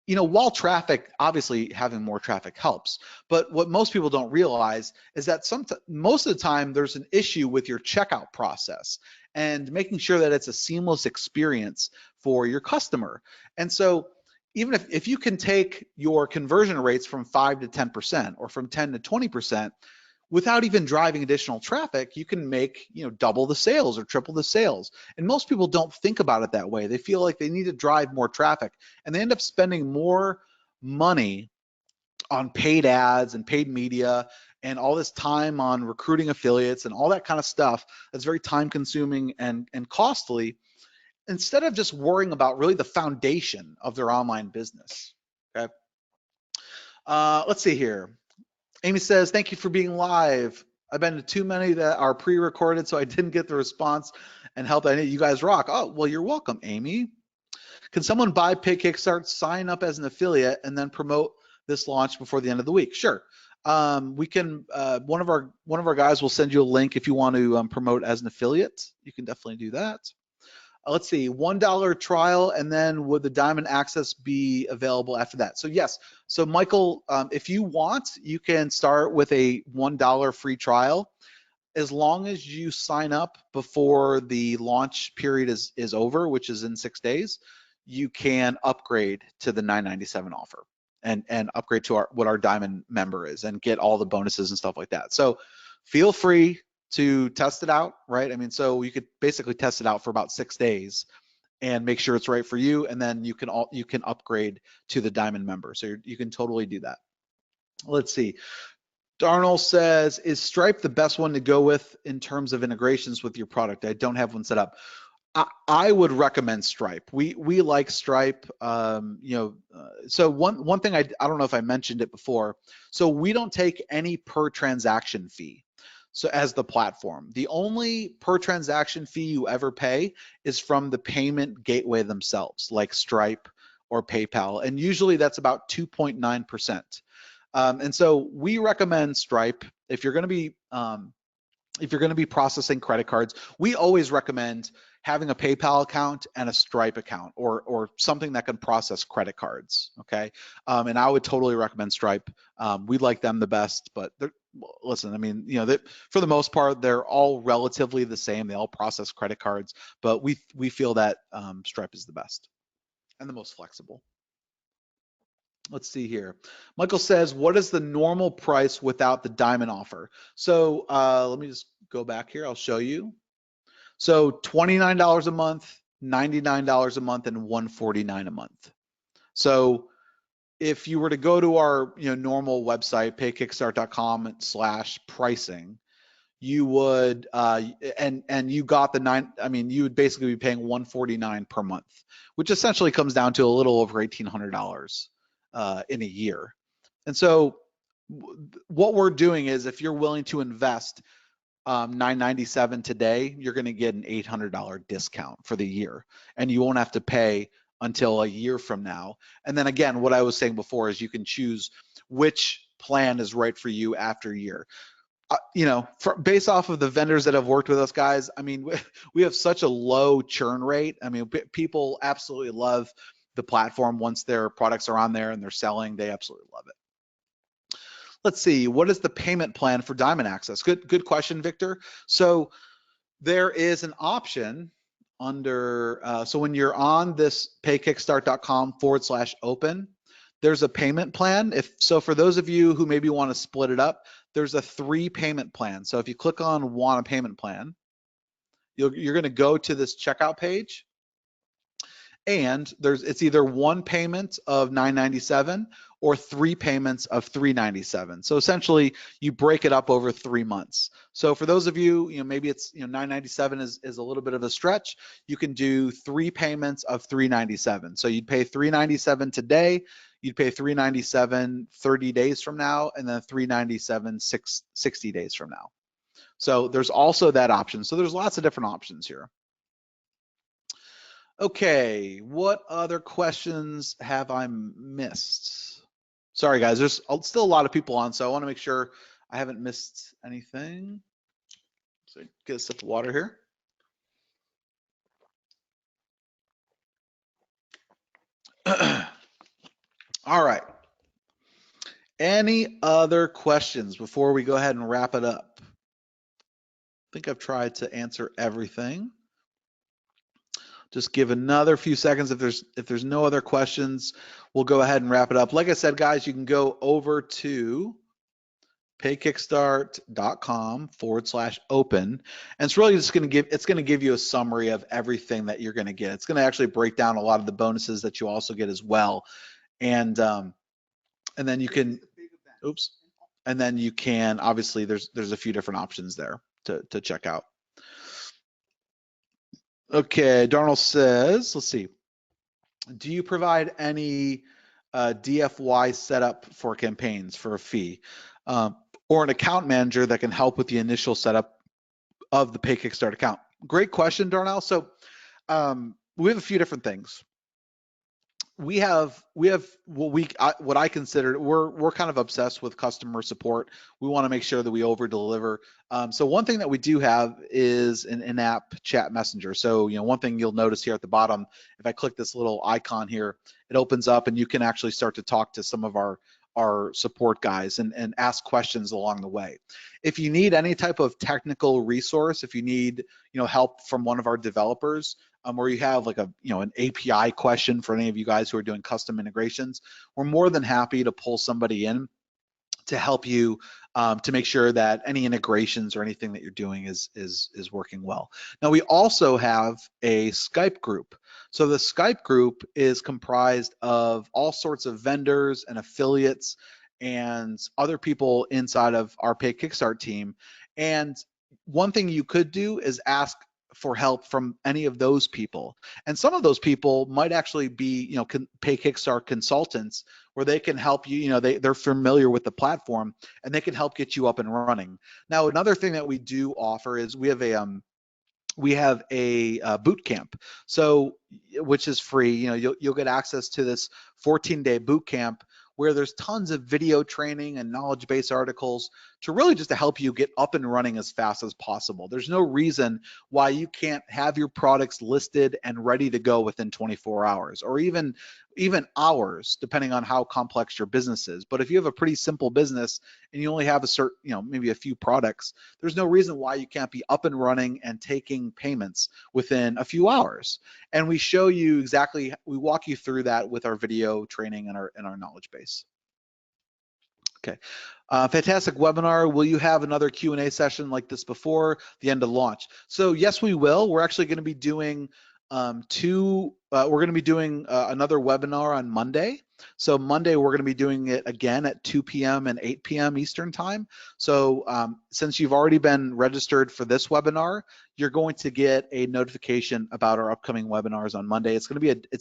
while traffic, obviously having more traffic helps, but what most people don't realize is that most of the time there's an issue with your checkout process and making sure that it's a seamless experience for your customer. And so even if you can take your conversion rates from 5 to 10% or from 10 to 20%, without even driving additional traffic, you can make double the sales or triple the sales. And most people don't think about it that way. They feel like they need to drive more traffic, and they end up spending more money on paid ads and paid media and all this time on recruiting affiliates and all that kind of stuff that's very time consuming and costly, instead of just worrying about really the foundation of their online business. Okay. Let's see here. Amy says, thank you for being live. I've been to too many that are pre-recorded, so I didn't get the response and help. I know you guys rock. Oh, well, you're welcome, Amy. Can someone buy PayKickstart, sign up as an affiliate, and then promote this launch before the end of the week? Sure. We can. One of our guys will send you a link if you want to promote as an affiliate. You can definitely do that. Let's see, $1 trial, and then would the diamond access be available after that? So yes. So Michael, if you want, you can start with a $1 free trial. As long as you sign up before the launch period is over, which is in 6 days, you can upgrade to the $9.97 offer and upgrade to what our diamond member is and get all the bonuses and stuff like that. So feel free to test it out, right? I mean, so you could basically test it out for about 6 days and make sure it's right for you, and then you can upgrade to the diamond member. So you can totally do that. Let's see. Darnell says, is Stripe the best one to go with in terms of integrations with your product? I don't have one set up. I would recommend Stripe. We like Stripe. So one thing I don't know if I mentioned it before. So we don't take any per transaction fee. So as the platform, the only per transaction fee you ever pay is from the payment gateway themselves, like Stripe or PayPal, and usually that's about 2.9%. And so we recommend Stripe if you're going to be processing credit cards. We always recommend having a PayPal account and a Stripe account, or something that can process credit cards. Okay, and I would totally recommend Stripe. We like them the best, but listen, I mean, for the most part, they're all relatively the same. They all process credit cards, but we feel that Stripe is the best and the most flexible. Let's see here. Michael says, what is the normal price without the diamond offer? So let me just go back here. I'll show you. So $29 a month, $99 a month, and $149 a month. So if you were to go to our normal website, paykickstart.com/pricing, you would and you got the you would basically be paying $149 per month, which essentially comes down to a little over $1,800 in a year. And so what we're doing is, if you're willing to invest $997 today, you're going to get an $800 discount for the year, and you won't have to pay until a year from now. And then again, what I was saying before is you can choose which plan is right for you after a year. Based off of the vendors that have worked with us, guys, I mean, we have such a low churn rate. I mean, people absolutely love the platform. Once their products are on there and they're selling, they absolutely love it. Let's see, what is the payment plan for Diamond Access? Good question, Victor. So there is an option under, so when you're on this paykickstart.com/open, there's a payment plan. So for those of you who maybe want to split it up, there's a 3 payment plan. So if you click on want a payment plan, you're going to go to this checkout page, and it's either 1 payment of $997 or 3 payments of $397. So essentially, you break it up over 3 months. So for those of you, maybe it's $997 is a little bit of a stretch. You can do 3 payments of $397. So you'd pay $397 today, you'd pay $397 30 days from now, and then $397 60 days from now. So there's also that option. So there's lots of different options here. Okay, what other questions have I missed? Sorry, guys, there's still a lot of people on, so I want to make sure I haven't missed anything. So get a sip of water here. All right. Any other questions before we go ahead and wrap it up? I think I've tried to answer everything. Just give another few seconds. If there's no other questions, we'll go ahead and wrap it up. Like I said, guys, you can go over to paykickstart.com/open, and it's really just going to give you a summary of everything that you're going to get. It's going to actually break down a lot of the bonuses that you also get as well, and then you can, and then you can, obviously there's a few different options there to check out. Okay, Darnell says, let's see, do you provide any DFY setup for campaigns for a fee? or an account manager that can help with the initial setup of the PayKickstart account? Great question, Darnell. So we have a few different things. We have what I consider, we're kind of obsessed with customer support. We want to make sure that we over deliver. So one thing that we do have is an in-app chat messenger. So one thing you'll notice here at the bottom, if I click this little icon here, it opens up and you can actually start to talk to some of our support guys and ask questions along the way. If you need any type of technical resource, if you need help from one of our developers, or you have like an API question for any of you guys who are doing custom integrations, we're more than happy to pull somebody in to help you to make sure that any integrations or anything that you're doing is working well. Now we also have a Skype group. So the Skype group is comprised of all sorts of vendors and affiliates and other people inside of our PayKickstart team. And one thing you could do is ask for help from any of those people. And some of those people might actually be, PayKickstart consultants, where they can help you, they're familiar with the platform and they can help get you up and running. Now, another thing that we do offer is we have a boot camp, so which is free. You'll get access to this 14-day boot camp where there's tons of video training and knowledge-based articles to really just to help you get up and running as fast as possible. There's no reason why you can't have your products listed and ready to go within 24 hours or even hours, depending on how complex your business is. But if you have a pretty simple business and you only have a certain, maybe a few products, there's no reason why you can't be up and running and taking payments within a few hours. And we show you exactly, we walk you through that with our video training and our knowledge base. Okay, fantastic webinar. Will you have another Q&A session like this before the end of launch? So yes, we will. We're actually going to be doing we're going to be doing another webinar on Monday. So Monday we're going to be doing it again at 2 p.m. and 8 p.m. Eastern time. So since you've already been registered for this webinar, you're going to get a notification about our upcoming webinars on Monday. It's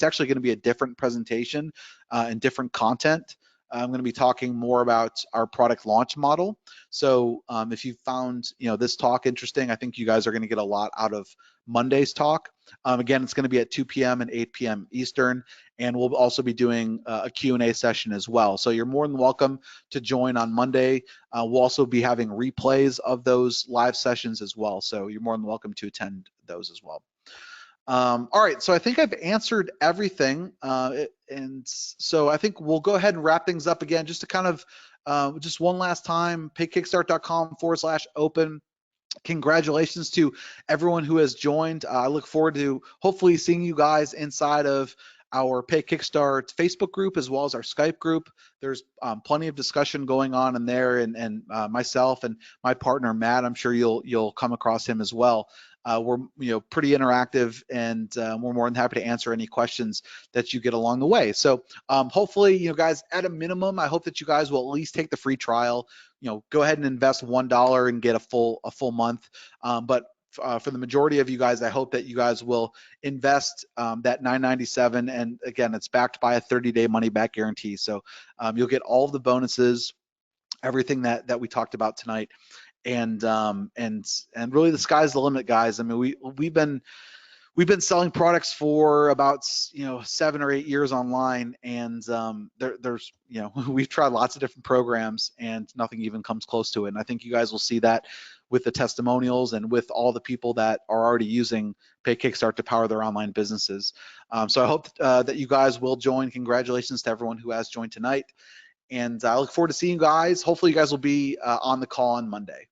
actually going to be a different presentation and different content. I'm going to be talking more about our product launch model. So if you found this talk interesting, I think you guys are going to get a lot out of Monday's talk. Again, it's going to be at 2 p.m. and 8 p.m. Eastern, and we'll also be doing a Q&A session as well. So you're more than welcome to join on Monday. We'll also be having replays of those live sessions as well. So you're more than welcome to attend those as well. All right, so I think I've answered everything, and so I think we'll go ahead and wrap things up again, just to kind of, just one last time, paykickstart.com/open. Congratulations to everyone who has joined. I look forward to hopefully seeing you guys inside of our PayKickstart Facebook group as well as our Skype group. There's plenty of discussion going on in there, and myself and my partner Matt, I'm sure you'll come across him as well. We're pretty interactive, and we're more than happy to answer any questions that you get along the way. So hopefully, guys, at a minimum, I hope that you guys will at least take the free trial. Go ahead and invest $1 and get a full month. But for the majority of you guys, I hope that you guys will invest that $9.97, and again, it's backed by a 30-day money-back guarantee. So you'll get all of the bonuses, everything that we talked about tonight. And really the sky's the limit, guys. I mean, we've been selling products for about 7 or 8 years online, and there's we've tried lots of different programs and nothing even comes close to it. And I think you guys will see that with the testimonials and with all the people that are already using PayKickstart to power their online businesses. So I hope that you guys will join. Congratulations to everyone who has joined tonight, and I look forward to seeing you guys. Hopefully you guys will be on the call on Monday.